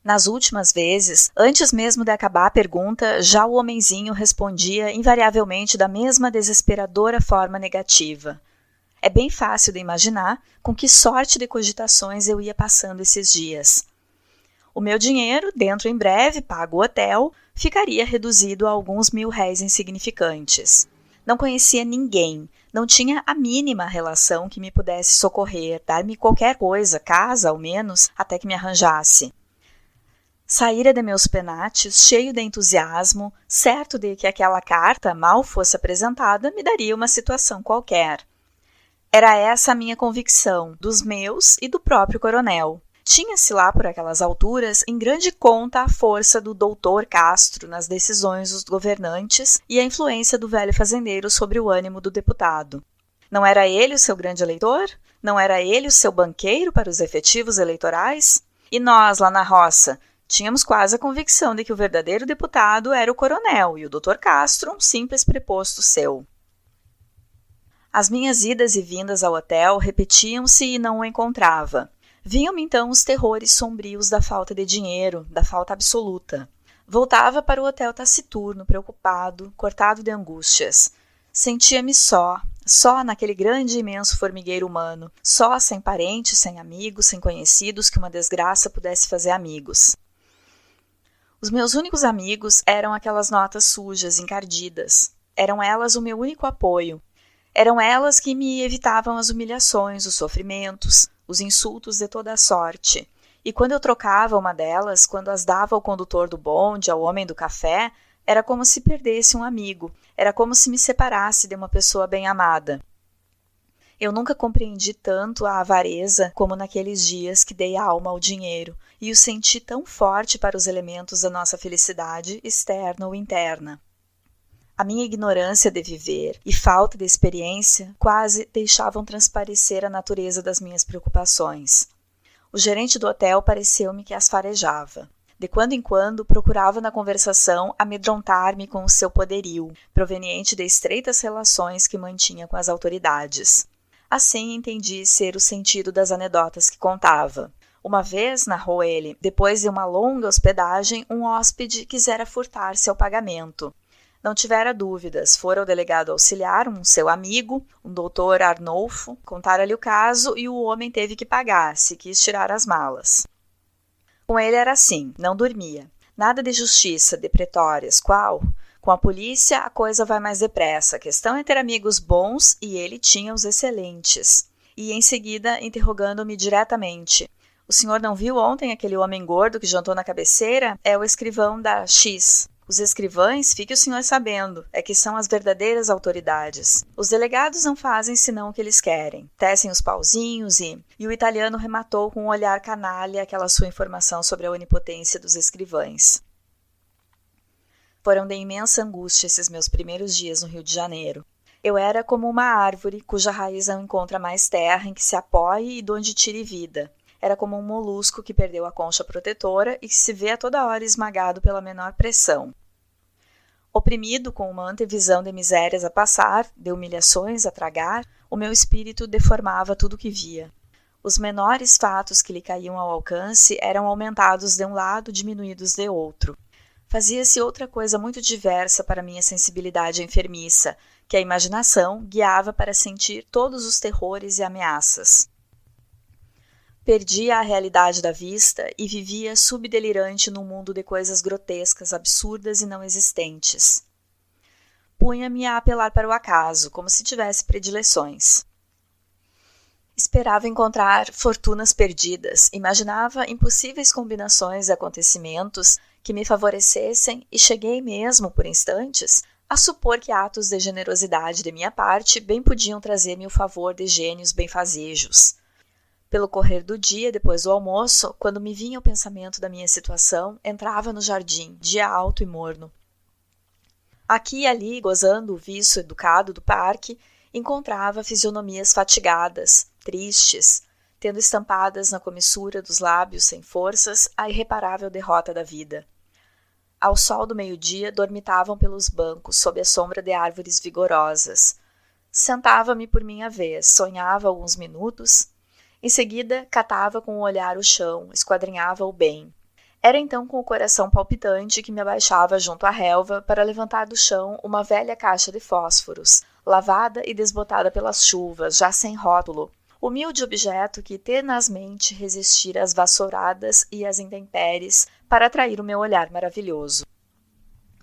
Nas últimas vezes, antes mesmo de acabar a pergunta, já o homenzinho respondia invariavelmente da mesma desesperadora forma negativa. É bem fácil de imaginar com que sorte de cogitações eu ia passando esses dias. O meu dinheiro, dentro em breve, pago o hotel, ficaria reduzido a alguns mil-réis insignificantes. Não conhecia ninguém, não tinha a mínima relação que me pudesse socorrer, dar-me qualquer coisa, casa ao menos, até que me arranjasse. Saíra de meus penates, cheio de entusiasmo, certo de que aquela carta, mal fosse apresentada, me daria uma situação qualquer. Era essa a minha convicção, dos meus e do próprio coronel. Tinha-se lá por aquelas alturas em grande conta a força do doutor Castro nas decisões dos governantes e a influência do velho fazendeiro sobre o ânimo do deputado. Não era ele o seu grande eleitor? Não era ele o seu banqueiro para os efetivos eleitorais? E nós, lá na roça, tínhamos quase a convicção de que o verdadeiro deputado era o coronel e o doutor Castro um simples preposto seu. As minhas idas e vindas ao hotel repetiam-se e não o encontrava. Vinham-me então os terrores sombrios da falta de dinheiro, da falta absoluta. Voltava para o hotel taciturno, preocupado, cortado de angústias. Sentia-me só naquele grande e imenso formigueiro humano, só sem parentes, sem amigos, sem conhecidos que uma desgraça pudesse fazer amigos. Os meus únicos amigos eram aquelas notas sujas, encardidas. Eram elas o meu único apoio. Eram elas que me evitavam as humilhações, os sofrimentos, os insultos de toda a sorte. E quando eu trocava uma delas, quando as dava ao condutor do bonde, ao homem do café, era como se perdesse um amigo, era como se me separasse de uma pessoa bem amada. Eu nunca compreendi tanto a avareza como naqueles dias que dei a alma ao dinheiro, e o senti tão forte para os elementos da nossa felicidade, externa ou interna. A minha ignorância de viver e falta de experiência quase deixavam transparecer a natureza das minhas preocupações. O gerente do hotel pareceu-me que as farejava. De quando em quando, procurava na conversação amedrontar-me com o seu poderio, proveniente de estreitas relações que mantinha com as autoridades. Assim entendi ser o sentido das anedotas que contava. Uma vez, narrou ele, depois de uma longa hospedagem, um hóspede quisera furtar-se ao pagamento. Não tivera dúvidas, fora o delegado auxiliar, um seu amigo, um doutor Arnolfo, contara-lhe o caso e o homem teve que pagar, se quis tirar as malas. Com ele era assim, não dormia. Nada de justiça, de pretórias, qual? Com a polícia a coisa vai mais depressa, a questão é ter amigos bons e ele tinha os excelentes. E em seguida, interrogando-me diretamente, o senhor não viu ontem aquele homem gordo que jantou na cabeceira? É o escrivão da X. Os escrivães, fique o senhor sabendo, é que são as verdadeiras autoridades. Os delegados não fazem senão o que eles querem. Tecem os pauzinhos e o italiano rematou com um olhar canalha aquela sua informação sobre a onipotência dos escrivães. Foram de imensa angústia esses meus primeiros dias no Rio de Janeiro. Eu era como uma árvore cuja raiz não encontra mais terra em que se apoie e donde tire vida. Era como um molusco que perdeu a concha protetora e que se vê a toda hora esmagado pela menor pressão. Oprimido com uma antevisão de misérias a passar, de humilhações a tragar, o meu espírito deformava tudo o que via. Os menores fatos que lhe caíam ao alcance eram aumentados de um lado, diminuídos de outro. Fazia-se outra coisa muito diversa para minha sensibilidade enfermiça, que a imaginação guiava para sentir todos os terrores e ameaças. Perdia a realidade da vista e vivia subdelirante num mundo de coisas grotescas, absurdas e não existentes. Punha-me a apelar para o acaso, como se tivesse predileções. Esperava encontrar fortunas perdidas, imaginava impossíveis combinações de acontecimentos que me favorecessem e cheguei mesmo, por instantes, a supor que atos de generosidade de minha parte bem podiam trazer-me o favor de gênios benfazejos. Pelo correr do dia, depois do almoço, quando me vinha o pensamento da minha situação, entrava no jardim, dia alto e morno. Aqui e ali, gozando o viço educado do parque, encontrava fisionomias fatigadas, tristes, tendo estampadas na comissura dos lábios sem forças a irreparável derrota da vida. Ao sol do meio-dia, dormitavam pelos bancos, sob a sombra de árvores vigorosas. Sentava-me por minha vez, sonhava alguns minutos. Em seguida, catava com o olhar o chão, esquadrinhava o bem. Era então com o coração palpitante que me abaixava junto à relva para levantar do chão uma velha caixa de fósforos, lavada e desbotada pelas chuvas, já sem rótulo. Humilde objeto que tenazmente resistira às vassouradas e às intempéries para atrair o meu olhar maravilhoso.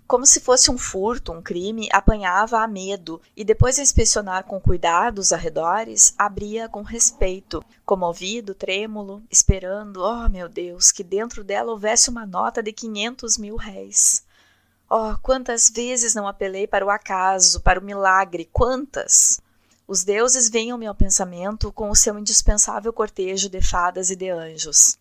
Como se fosse um furto, um crime, apanhava a medo e, depois de inspecionar com cuidado os arredores, abria com respeito, comovido, trêmulo, esperando, oh meu Deus, que dentro dela houvesse uma nota de 500 mil réis. Oh, quantas vezes não apelei para o acaso, para o milagre, quantas! Os deuses vinham-me ao pensamento com o seu indispensável cortejo de fadas e de anjos.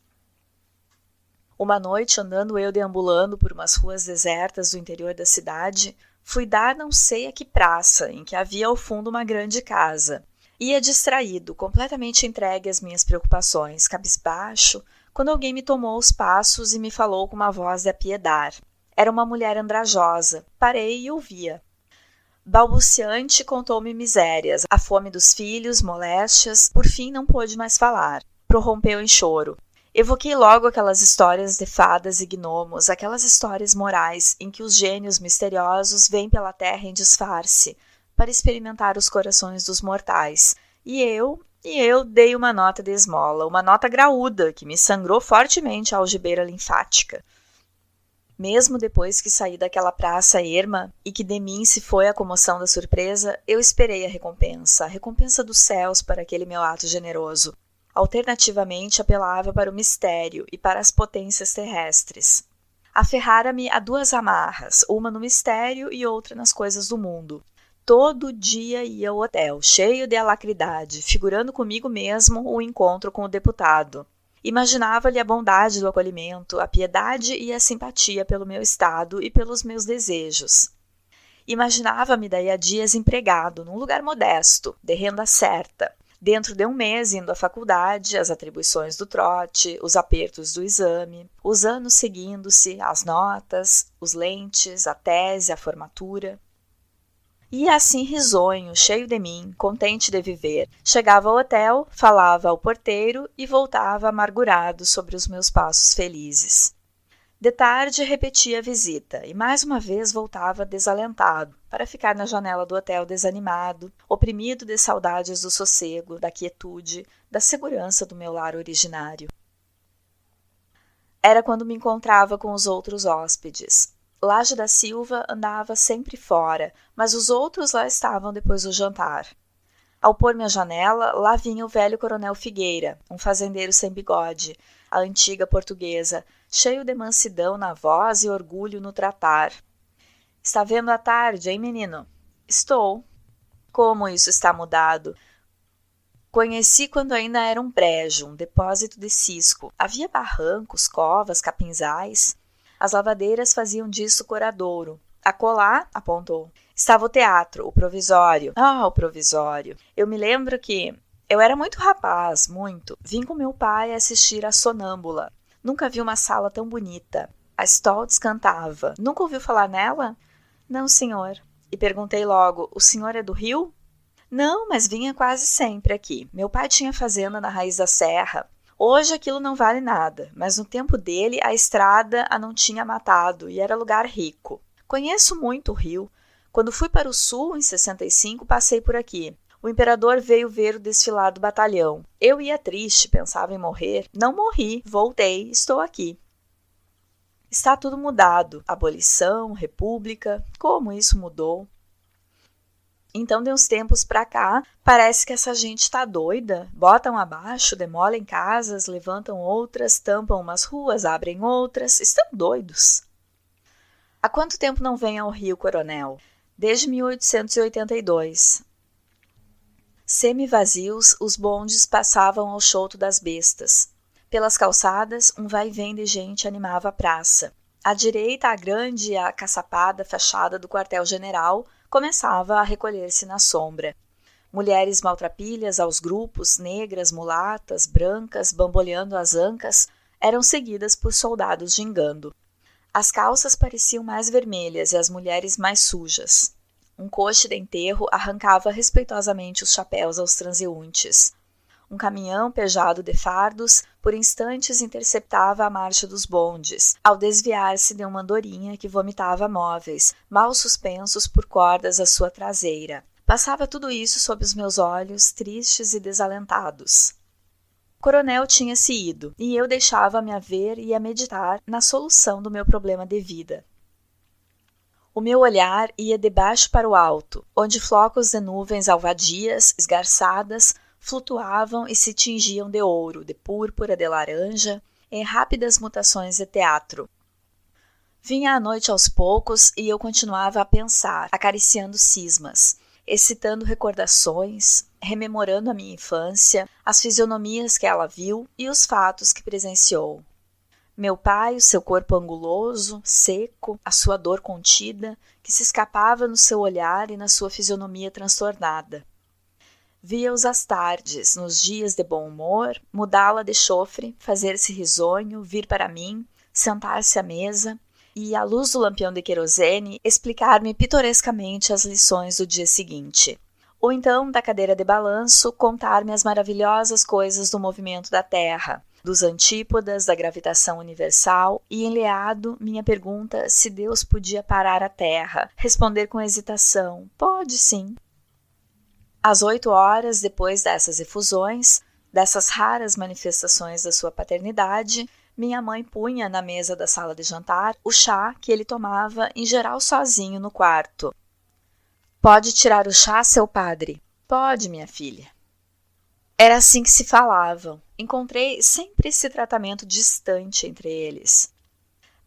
Uma noite, andando eu deambulando por umas ruas desertas do interior da cidade, fui dar não sei a que praça, em que havia ao fundo uma grande casa. Ia distraído, completamente entregue às minhas preocupações, cabisbaixo, quando alguém me tomou os passos e me falou com uma voz de apiedar. Era uma mulher andrajosa. Parei e ouvia. Balbuciante, contou-me misérias, a fome dos filhos, moléstias, por fim não pôde mais falar. Prorrompeu em choro. Evoquei logo aquelas histórias de fadas e gnomos, aquelas histórias morais em que os gênios misteriosos vêm pela terra em disfarce, para experimentar os corações dos mortais. E eu dei uma nota de esmola, uma nota graúda, que me sangrou fortemente a algibeira linfática. Mesmo depois que saí daquela praça erma e que de mim se foi a comoção da surpresa, eu esperei a recompensa dos céus para aquele meu ato generoso. Alternativamente apelava para o mistério e para as potências terrestres. Aferrara-me a duas amarras, uma no mistério e outra nas coisas do mundo. Todo dia ia ao hotel, cheio de alacridade, figurando comigo mesmo o encontro com o deputado. Imaginava-lhe a bondade do acolhimento, a piedade e a simpatia pelo meu estado e pelos meus desejos. Imaginava-me daí a dias empregado, num lugar modesto, de renda certa, dentro de um mês indo à faculdade, as atribuições do trote, os apertos do exame, os anos seguindo-se, as notas, os lentes, a tese, a formatura. Ia assim risonho, cheio de mim, contente de viver. Chegava ao hotel, falava ao porteiro e voltava amargurado sobre os meus passos felizes. De tarde repetia a visita e mais uma vez voltava desalentado, para ficar na janela do hotel desanimado, oprimido de saudades do sossego, da quietude, da segurança do meu lar originário. Era quando me encontrava com os outros hóspedes. Laje da Silva andava sempre fora, mas os outros lá estavam depois do jantar. Ao pôr-me à janela, lá vinha o velho coronel Figueira, um fazendeiro sem bigode, a antiga portuguesa, cheio de mansidão na voz e orgulho no tratar. — Está vendo a tarde, hein, menino? — Estou. — Como isso está mudado? Conheci quando ainda era um brejo, um depósito de cisco. Havia barrancos, covas, capinzais. As lavadeiras faziam disso coradouro. Acolá, apontou, estava o teatro, o provisório. Ah, o provisório. Eu me lembro que eu era muito rapaz, muito. Vim com meu pai assistir a Sonâmbula. Nunca vi uma sala tão bonita. A Stoltz cantava. Nunca ouviu falar nela? Não, senhor. E perguntei logo, o senhor é do Rio? Não, mas vinha quase sempre aqui. Meu pai tinha fazenda na raiz da serra. Hoje aquilo não vale nada, mas no tempo dele a estrada a não tinha matado e era lugar rico. Conheço muito o Rio. Quando fui para o sul, em 65, passei por aqui. O imperador veio ver o desfilar do batalhão. Eu ia triste, pensava em morrer. Não morri, voltei, estou aqui. Está tudo mudado. Abolição, república, como isso mudou? Então, de uns tempos pra cá, parece que essa gente está doida. Botam abaixo, demolem casas, levantam outras, tampam umas ruas, abrem outras. Estão doidos. Há quanto tempo não vem ao Rio, coronel? Desde 1882. Semi-vazios, os bondes passavam ao chouto das bestas. Pelas calçadas, um vai-vem de gente animava a praça. À direita, a grande e acaçapada fachada do quartel-general começava a recolher-se na sombra. Mulheres maltrapilhas aos grupos, negras, mulatas, brancas, bamboleando as ancas, eram seguidas por soldados gingando. As calças pareciam mais vermelhas e as mulheres mais sujas. Um coche de enterro arrancava respeitosamente os chapéus aos transeuntes. Um caminhão pejado de fardos, por instantes interceptava a marcha dos bondes, ao desviar-se de uma andorinha que vomitava móveis, mal suspensos por cordas à sua traseira. Passava tudo isso sob os meus olhos, tristes e desalentados. O coronel tinha-se ido, e eu deixava-me a ver e a meditar na solução do meu problema de vida. O meu olhar ia de baixo para o alto, onde flocos de nuvens alvadias, esgarçadas, flutuavam e se tingiam de ouro, de púrpura, de laranja, em rápidas mutações de teatro. Vinha a noite aos poucos e eu continuava a pensar, acariciando cismas, excitando recordações, rememorando a minha infância, as fisionomias que ela viu e os fatos que presenciou. Meu pai, o seu corpo anguloso, seco, a sua dor contida, que se escapava no seu olhar e na sua fisionomia transtornada. Via-os às tardes, nos dias de bom humor, mudá-la de chofre, fazer-se risonho, vir para mim, sentar-se à mesa e, à luz do lampião de querosene, explicar-me pitorescamente as lições do dia seguinte. Ou então, da cadeira de balanço, contar-me as maravilhosas coisas do movimento da Terra, dos antípodas, da gravitação universal, e enleado minha pergunta se Deus podia parar a Terra, responder com hesitação, pode sim. Às 8 horas, depois dessas efusões, dessas raras manifestações da sua paternidade, minha mãe punha na mesa da sala de jantar o chá que ele tomava, em geral sozinho, no quarto. Pode tirar o chá, seu padre? Pode, minha filha. Era assim que se falavam. Encontrei sempre esse tratamento distante entre eles.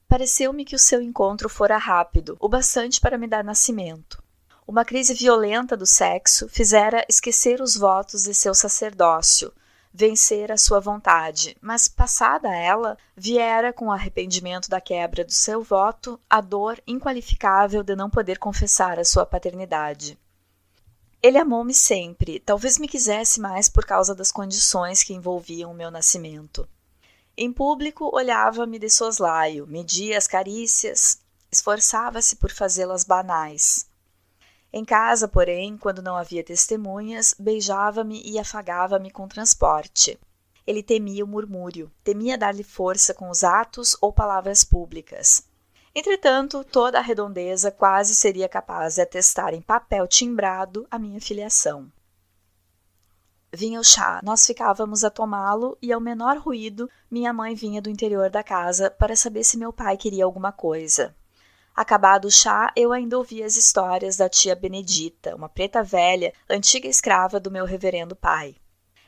Pareceu-me que o seu encontro fora rápido, o bastante para me dar nascimento. Uma crise violenta do sexo fizera esquecer os votos de seu sacerdócio, vencer a sua vontade, mas passada ela, viera com o arrependimento da quebra do seu voto a dor inqualificável de não poder confessar a sua paternidade. Ele amou-me sempre, talvez me quisesse mais por causa das condições que envolviam o meu nascimento. Em público, olhava-me de soslaio, media as carícias, esforçava-se por fazê-las banais. Em casa, porém, quando não havia testemunhas, beijava-me e afagava-me com transporte. Ele temia o murmúrio, temia dar-lhe força com os atos ou palavras públicas. Entretanto, toda a redondeza quase seria capaz de atestar em papel timbrado a minha filiação. Vinha o chá, nós ficávamos a tomá-lo e, ao menor ruído, minha mãe vinha do interior da casa para saber se meu pai queria alguma coisa. Acabado o chá, eu ainda ouvia as histórias da tia Benedita, uma preta velha, antiga escrava do meu reverendo pai.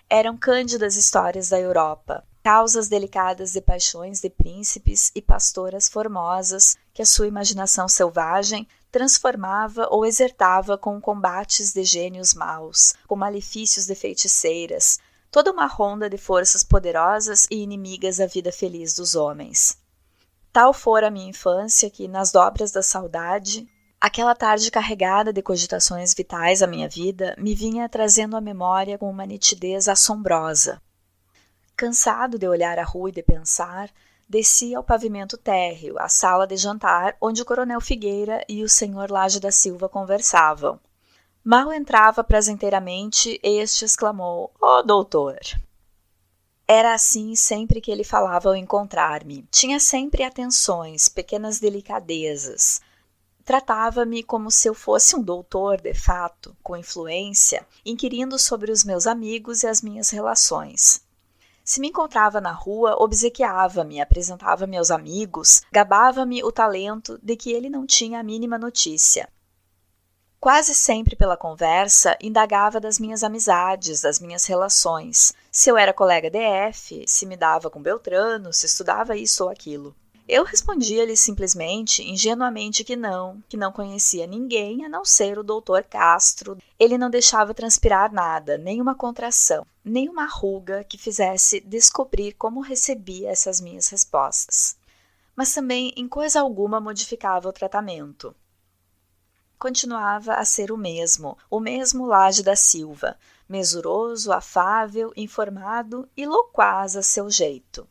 Eram cândidas histórias da Europa, causas delicadas de paixões de príncipes e pastoras formosas que a sua imaginação selvagem transformava ou exertava com combates de gênios maus, com malefícios de feiticeiras, toda uma ronda de forças poderosas e inimigas da vida feliz dos homens. Tal fora a minha infância que, nas dobras da saudade, aquela tarde carregada de cogitações vitais à minha vida me vinha trazendo à memória com uma nitidez assombrosa. Cansado de olhar a rua e de pensar, desci ao pavimento térreo, à sala de jantar, onde o coronel Figueira e o senhor Laje da Silva conversavam. Mal entrava prazenteiramente, este exclamou, "Ó, doutor!" Era assim sempre que ele falava ao encontrar-me. Tinha sempre atenções, pequenas delicadezas. Tratava-me como se eu fosse um doutor, de fato, com influência, inquirindo sobre os meus amigos e as minhas relações. Se me encontrava na rua, obsequiava-me, apresentava-me aos amigos, gabava-me o talento de que ele não tinha a mínima notícia. Quase sempre pela conversa, indagava das minhas amizades, das minhas relações, se eu era colega de F, se me dava com Beltrano, se estudava isso ou aquilo. Eu respondia-lhe simplesmente, ingenuamente, que não conhecia ninguém a não ser o doutor Castro. Ele não deixava transpirar nada, nenhuma contração, nenhuma ruga que fizesse descobrir como recebia essas minhas respostas. Mas também em coisa alguma modificava o tratamento. Continuava a ser o mesmo Lage da Silva, mesuroso, afável, informado e loquaz a seu jeito.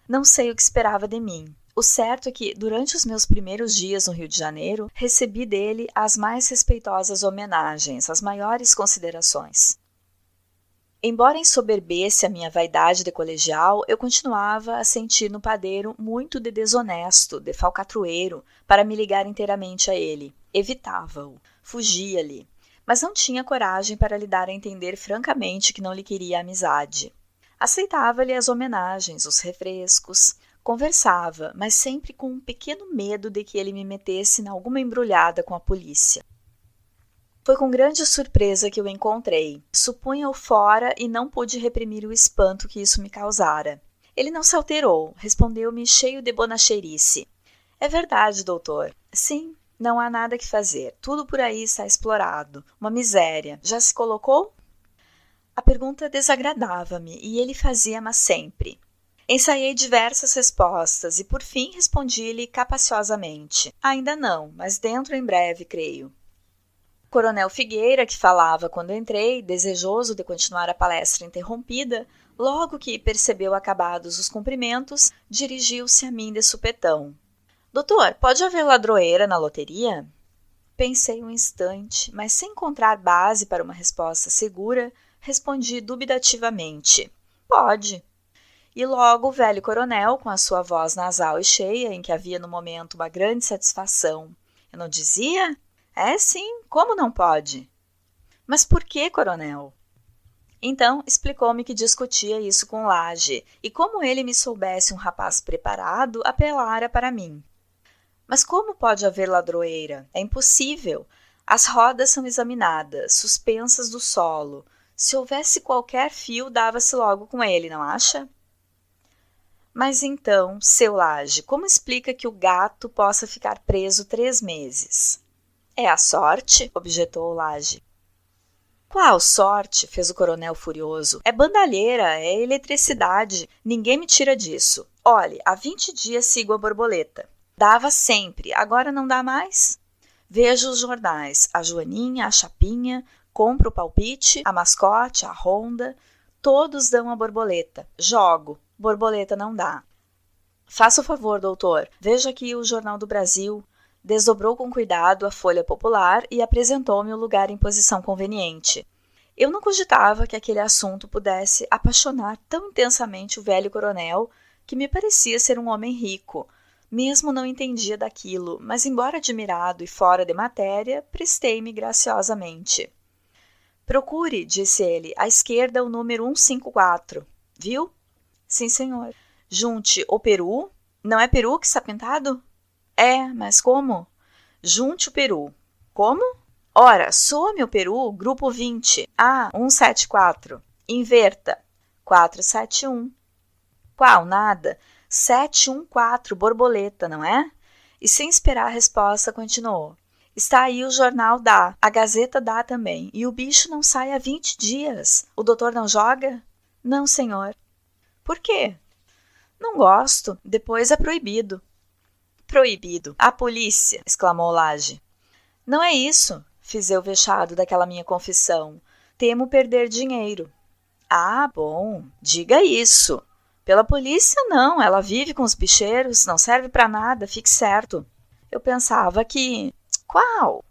Não sei o que esperava de mim. O certo é que, durante os meus primeiros dias no Rio de Janeiro, recebi dele as mais respeitosas homenagens, as maiores considerações. Embora ensoberbesse a minha vaidade de colegial, eu continuava a sentir no padeiro muito de desonesto, de falcatrueiro, para me ligar inteiramente a ele. Evitava-o, fugia-lhe, mas não tinha coragem para lhe dar a entender francamente que não lhe queria amizade. Aceitava-lhe as homenagens, os refrescos, conversava, mas sempre com um pequeno medo de que ele me metesse em alguma embrulhada com a polícia. Foi com grande surpresa que o encontrei. Supunha-o fora e não pude reprimir o espanto que isso me causara. Ele não se alterou, respondeu-me cheio de bonacheirice. É verdade, doutor. Sim, não há nada que fazer. Tudo por aí está explorado. Uma miséria. Já se colocou? A pergunta desagradava-me e ele fazia-ma sempre. Ensaiei diversas respostas e, por fim, respondi-lhe capaciosamente. Ainda não, mas dentro em breve, creio. O coronel Figueira, que falava quando entrei, desejoso de continuar a palestra interrompida, logo que percebeu acabados os cumprimentos, dirigiu-se a mim de supetão. Doutor, pode haver ladroeira na loteria? Pensei um instante, mas sem encontrar base para uma resposta segura, respondi dubitativamente. Pode. E logo o velho coronel, com a sua voz nasal e cheia, em que havia no momento uma grande satisfação. Eu não dizia? É sim, como não pode? Mas por que, coronel? Então explicou-me que discutia isso com Lage, e como ele me soubesse um rapaz preparado, apelara para mim. Mas como pode haver ladroeira? É impossível. As rodas são examinadas, suspensas do solo. Se houvesse qualquer fio, dava-se logo com ele, não acha? Mas então, seu Lage, como explica que o gato possa ficar preso 3 meses? É a sorte? Objetou Lage. Qual sorte? Fez o coronel furioso. É bandalheira, é eletricidade. Ninguém me tira disso. Olhe, há 20 dias sigo a borboleta. Dava sempre, agora não dá mais? Vejo os jornais, a Joaninha, a Chapinha, compro o palpite, a mascote, a ronda, todos dão a borboleta. Jogo, borboleta não dá. Faça o favor, doutor, veja aqui o Jornal do Brasil. Desdobrou com cuidado a folha popular e apresentou-me o lugar em posição conveniente. Eu não cogitava que aquele assunto pudesse apaixonar tão intensamente o velho coronel, que me parecia ser um homem rico. Mesmo não entendia daquilo, mas embora admirado e fora de matéria, prestei-me graciosamente. Procure, disse ele, à esquerda o número 154. Viu? Sim, senhor. Junte o peru. Não é peru que está pintado? É, mas como? Junte o peru. Como? Ora, some o peru, grupo 20. Ah, 174. Inverta. 471. Qual? Nada. 714, borboleta, não é? E sem esperar a resposta, continuou. Está aí o jornal dá, a Gazeta dá também, e o bicho não sai há 20 dias. O doutor não joga? Não, senhor. Por quê? Não gosto, depois é proibido. Proibido. A polícia, exclamou Lage. Não é isso, fiz eu vexado daquela minha confissão. Temo perder dinheiro. Ah, bom, diga isso. Pela polícia, não, ela vive com os bicheiros, não serve para nada, fique certo. Eu pensava que... Qual?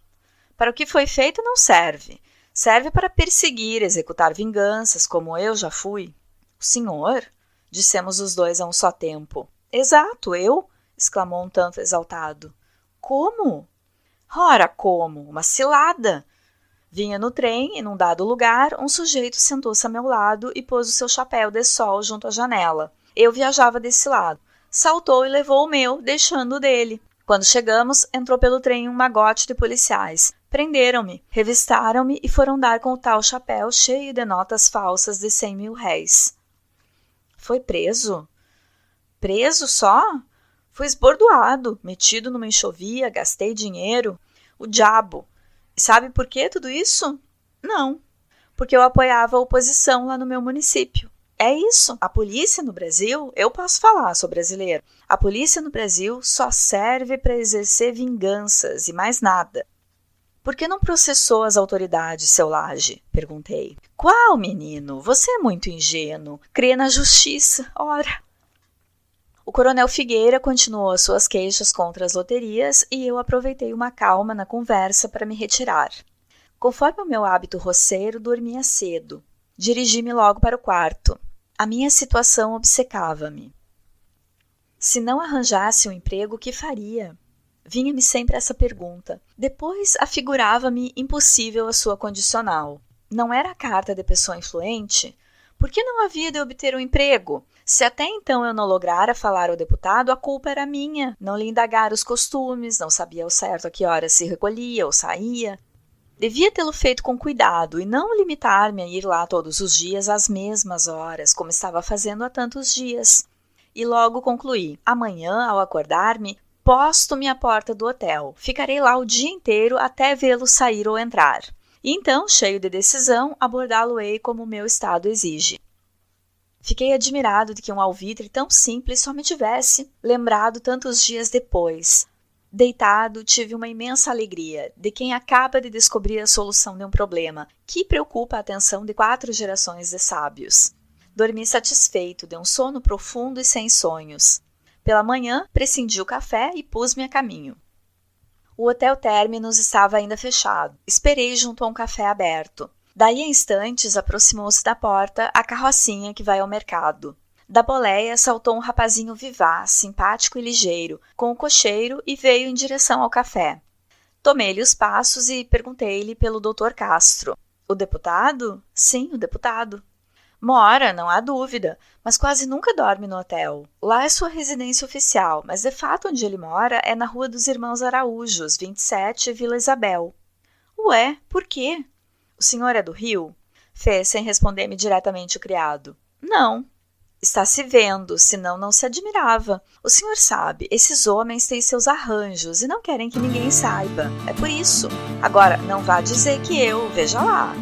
Para o que foi feito não serve. Serve para perseguir, executar vinganças, como eu já fui. O senhor? Dissemos os dois a um só tempo. Exato, eu? Exclamou um tanto exaltado. Como? Ora, como? Uma cilada. Vinha no trem e, num dado lugar, um sujeito sentou-se a meu lado e pôs o seu chapéu de sol junto à janela. Eu viajava desse lado. Saltou e levou o meu, deixando o dele. Quando chegamos, entrou pelo trem um magote de policiais. Prenderam-me, revistaram-me e foram dar com o tal chapéu cheio de notas falsas de 100.000 réis. Foi preso? Preso só? Fui esbordoado, metido numa enxovia, gastei dinheiro. O diabo. E sabe por que tudo isso? Não. Porque eu apoiava a oposição lá no meu município. É isso. A polícia no Brasil, eu posso falar, sou brasileiro, a polícia no Brasil só serve para exercer vinganças e mais nada. Por que não processou as autoridades, seu Laje? Perguntei. Qual, menino? Você é muito ingênuo. Crê na justiça. Ora. O coronel Figueira continuou as suas queixas contra as loterias e eu aproveitei uma calma na conversa para me retirar. Conforme o meu hábito roceiro, dormia cedo. Dirigi-me logo para o quarto. A minha situação obcecava-me. Se não arranjasse um emprego, o que faria? Vinha-me sempre essa pergunta. Depois afigurava-me impossível a sua condicional. Não era a carta de pessoa influente? Por que não havia de obter um emprego? Se até então eu não lograra falar ao deputado, a culpa era minha. Não lhe indagara os costumes, não sabia ao certo a que horas se recolhia ou saía. Devia tê-lo feito com cuidado e não limitar-me a ir lá todos os dias às mesmas horas, como estava fazendo há tantos dias. E logo concluí. Amanhã, ao acordar-me, posto-me à porta do hotel. Ficarei lá o dia inteiro até vê-lo sair ou entrar. E então, cheio de decisão, abordá-lo-ei como o meu estado exige. Fiquei admirado de que um alvitre tão simples só me tivesse lembrado tantos dias depois. Deitado, tive uma imensa alegria, de quem acaba de descobrir a solução de um problema que preocupa a atenção de 4 gerações de sábios. Dormi satisfeito, de um sono profundo e sem sonhos. Pela manhã, prescindi o café e pus-me a caminho. O Hotel Terminus estava ainda fechado. Esperei junto a um café aberto. Daí a instantes aproximou-se da porta a carrocinha que vai ao mercado. Da boleia saltou um rapazinho vivaz, simpático e ligeiro, com o cocheiro e veio em direção ao café. Tomei-lhe os passos e perguntei-lhe pelo Dr. Castro. O deputado? Sim, o deputado. Mora, não há dúvida, mas quase nunca dorme no hotel. Lá é sua residência oficial, mas de fato onde ele mora é na Rua dos Irmãos Araújos, 27, Vila Isabel. Ué, por quê? O senhor é do Rio? Fez sem responder-me diretamente o criado. Não. Está se vendo, senão não se admirava. O senhor sabe, esses homens têm seus arranjos e não querem que ninguém saiba. É por isso. Agora, não vá dizer que eu, veja lá.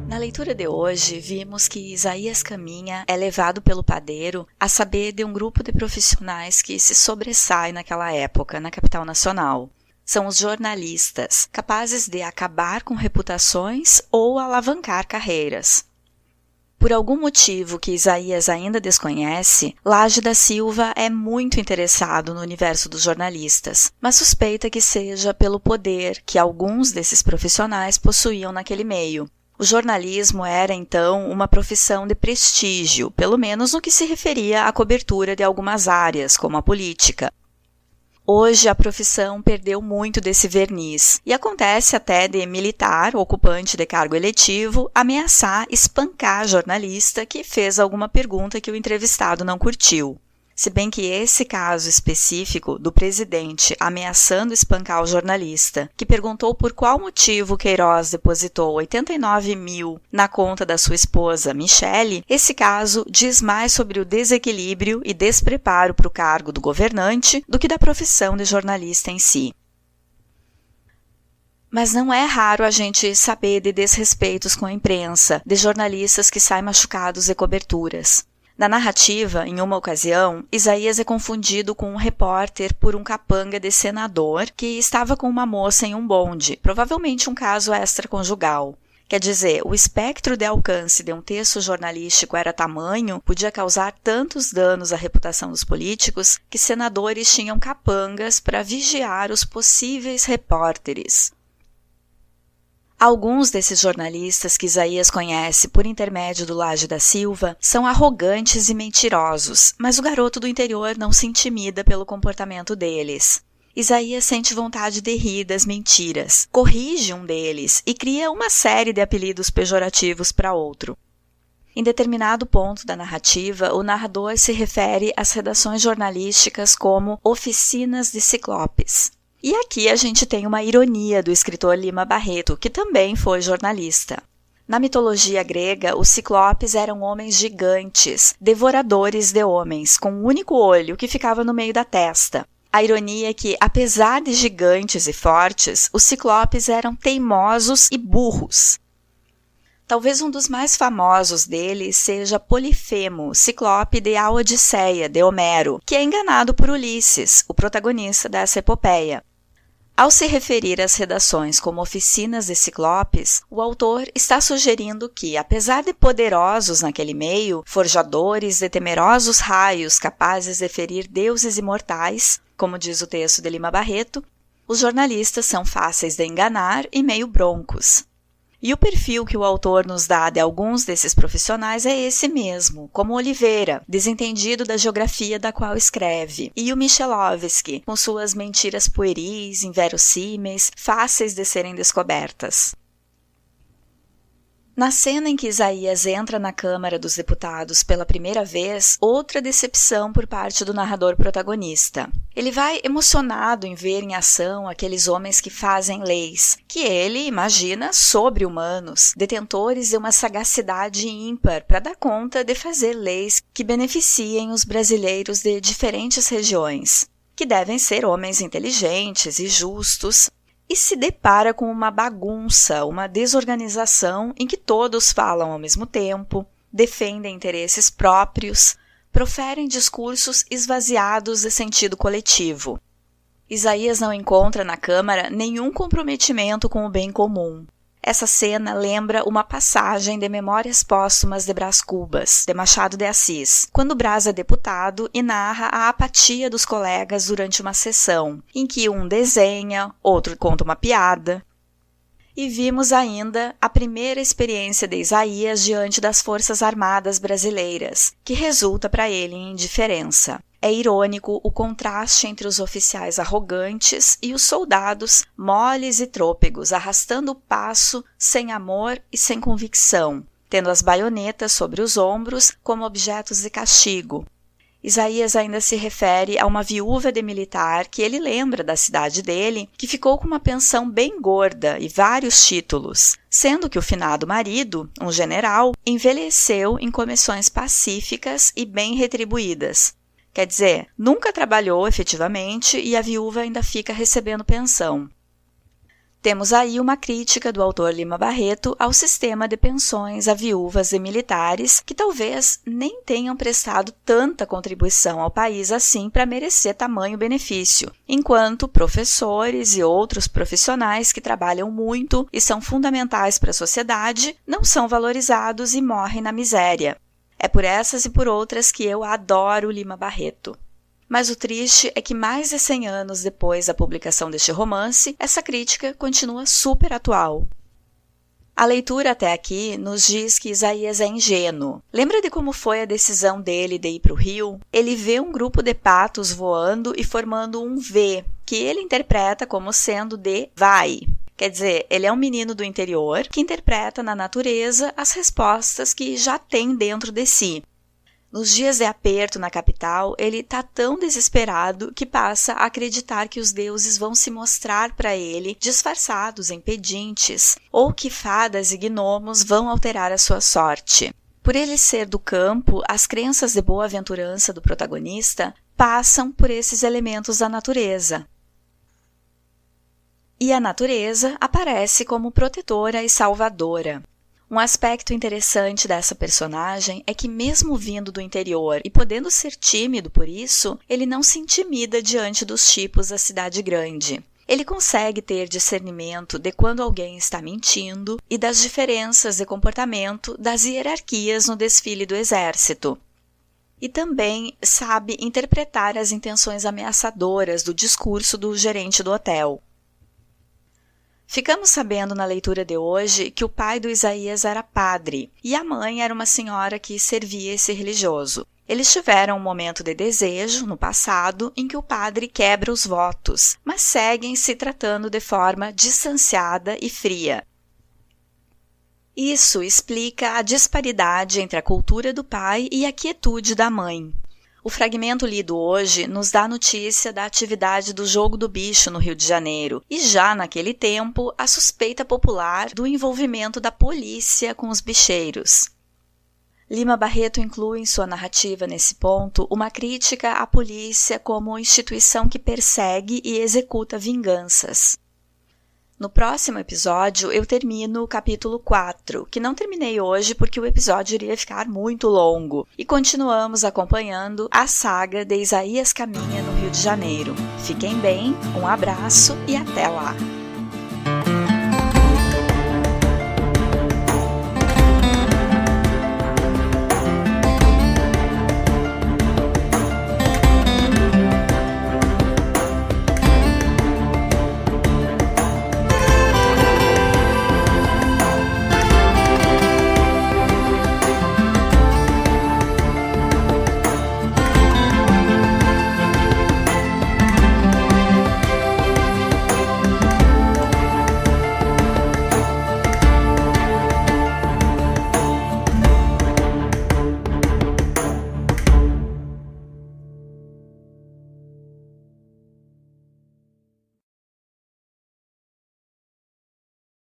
Na leitura de hoje, vimos que Isaías Caminha é levado pelo padeiro a saber de um grupo de profissionais que se sobressai naquela época, na capital nacional. São os jornalistas, capazes de acabar com reputações ou alavancar carreiras. Por algum motivo que Isaías ainda desconhece, Laje da Silva é muito interessado no universo dos jornalistas, mas suspeita que seja pelo poder que alguns desses profissionais possuíam naquele meio. O jornalismo era, então, uma profissão de prestígio, pelo menos no que se referia à cobertura de algumas áreas, como a política. Hoje, a profissão perdeu muito desse verniz, e acontece até de militar, ocupante de cargo eletivo, ameaçar espancar jornalista que fez alguma pergunta que o entrevistado não curtiu. Se bem que esse caso específico do presidente ameaçando espancar o jornalista, que perguntou por qual motivo Queiroz depositou 89 mil na conta da sua esposa, Michele, esse caso diz mais sobre o desequilíbrio e despreparo para o cargo do governante do que da profissão de jornalista em si. Mas não é raro a gente saber de desrespeitos com a imprensa, de jornalistas que saem machucados de coberturas. Na narrativa, em uma ocasião, Isaías é confundido com um repórter por um capanga de senador que estava com uma moça em um bonde, provavelmente um caso extraconjugal. Quer dizer, o espectro de alcance de um texto jornalístico era tamanho, podia causar tantos danos à reputação dos políticos, que senadores tinham capangas para vigiar os possíveis repórteres. Alguns desses jornalistas que Isaías conhece por intermédio do Laje da Silva são arrogantes e mentirosos, mas o garoto do interior não se intimida pelo comportamento deles. Isaías sente vontade de rir das mentiras, corrige um deles e cria uma série de apelidos pejorativos para outro. Em determinado ponto da narrativa, o narrador se refere às redações jornalísticas como oficinas de ciclopes. E aqui a gente tem uma ironia do escritor Lima Barreto, que também foi jornalista. Na mitologia grega, os ciclopes eram homens gigantes, devoradores de homens, com um único olho que ficava no meio da testa. A ironia é que, apesar de gigantes e fortes, os ciclopes eram teimosos e burros. Talvez um dos mais famosos deles seja Polifemo, ciclope de A Odisseia, de Homero, que é enganado por Ulisses, o protagonista dessa epopeia. Ao se referir às redações como oficinas de ciclopes, o autor está sugerindo que, apesar de poderosos naquele meio, forjadores de temerosos raios capazes de ferir deuses imortais, como diz o texto de Lima Barreto, os jornalistas são fáceis de enganar e meio broncos. E o perfil que o autor nos dá de alguns desses profissionais é esse mesmo, como Oliveira, desentendido da geografia da qual escreve, e o Michelovski, com suas mentiras pueris, inverossímeis, fáceis de serem descobertas. Na cena em que Isaías entra na Câmara dos Deputados pela primeira vez, outra decepção por parte do narrador protagonista. Ele vai emocionado em ver em ação aqueles homens que fazem leis, que ele imagina sobre-humanos, detentores de uma sagacidade ímpar para dar conta de fazer leis que beneficiem os brasileiros de diferentes regiões, que devem ser homens inteligentes e justos, e se depara com uma bagunça, uma desorganização em que todos falam ao mesmo tempo, defendem interesses próprios, proferem discursos esvaziados de sentido coletivo. Isaías não encontra na Câmara nenhum comprometimento com o bem comum. Essa cena lembra uma passagem de Memórias Póstumas de Brás Cubas, de Machado de Assis, quando Brás é deputado e narra a apatia dos colegas durante uma sessão, em que um desenha, outro conta uma piada. E vimos ainda a primeira experiência de Isaías diante das Forças Armadas brasileiras, que resulta para ele em indiferença. É irônico o contraste entre os oficiais arrogantes e os soldados moles e trôpegos, arrastando o passo sem amor e sem convicção, tendo as baionetas sobre os ombros como objetos de castigo. Isaías ainda se refere a uma viúva de militar que ele lembra da cidade dele, que ficou com uma pensão bem gorda e vários títulos, sendo que o finado marido, um general, envelheceu em comissões pacíficas e bem retribuídas. Quer dizer, nunca trabalhou efetivamente e a viúva ainda fica recebendo pensão. Temos aí uma crítica do autor Lima Barreto ao sistema de pensões a viúvas e militares que talvez nem tenham prestado tanta contribuição ao país assim para merecer tamanho benefício, enquanto professores e outros profissionais que trabalham muito e são fundamentais para a sociedade não são valorizados e morrem na miséria. É por essas e por outras que eu adoro Lima Barreto. Mas o triste é que mais de 100 anos depois da publicação deste romance, essa crítica continua super atual. A leitura até aqui nos diz que Isaías é ingênuo. Lembra de como foi a decisão dele de ir para o Rio? Ele vê um grupo de patos voando e formando um V, que ele interpreta como sendo de vai. Quer dizer, ele é um menino do interior que interpreta na natureza as respostas que já tem dentro de si. Nos dias de aperto na capital, ele está tão desesperado que passa a acreditar que os deuses vão se mostrar para ele disfarçados em pedintes, ou que fadas e gnomos vão alterar a sua sorte. Por ele ser do campo, as crenças de boa-aventurança do protagonista passam por esses elementos da natureza. E a natureza aparece como protetora e salvadora. Um aspecto interessante dessa personagem é que, mesmo vindo do interior e podendo ser tímido por isso, ele não se intimida diante dos tipos da cidade grande. Ele consegue ter discernimento de quando alguém está mentindo e das diferenças de comportamento das hierarquias no desfile do exército. E também sabe interpretar as intenções ameaçadoras do discurso do gerente do hotel. Ficamos sabendo na leitura de hoje que o pai do Isaías era padre e a mãe era uma senhora que servia esse religioso. Eles tiveram um momento de desejo no passado em que o padre quebra os votos, mas seguem se tratando de forma distanciada e fria. Isso explica a disparidade entre a cultura do pai e a quietude da mãe. O fragmento lido hoje nos dá notícia da atividade do Jogo do Bicho no Rio de Janeiro e já naquele tempo a suspeita popular do envolvimento da polícia com os bicheiros. Lima Barreto inclui em sua narrativa nesse ponto uma crítica à polícia como instituição que persegue e executa vinganças. No próximo episódio, eu termino o capítulo 4, que não terminei hoje porque o episódio iria ficar muito longo, e continuamos acompanhando a saga de Isaías Caminha no Rio de Janeiro. Fiquem bem, um abraço e até lá!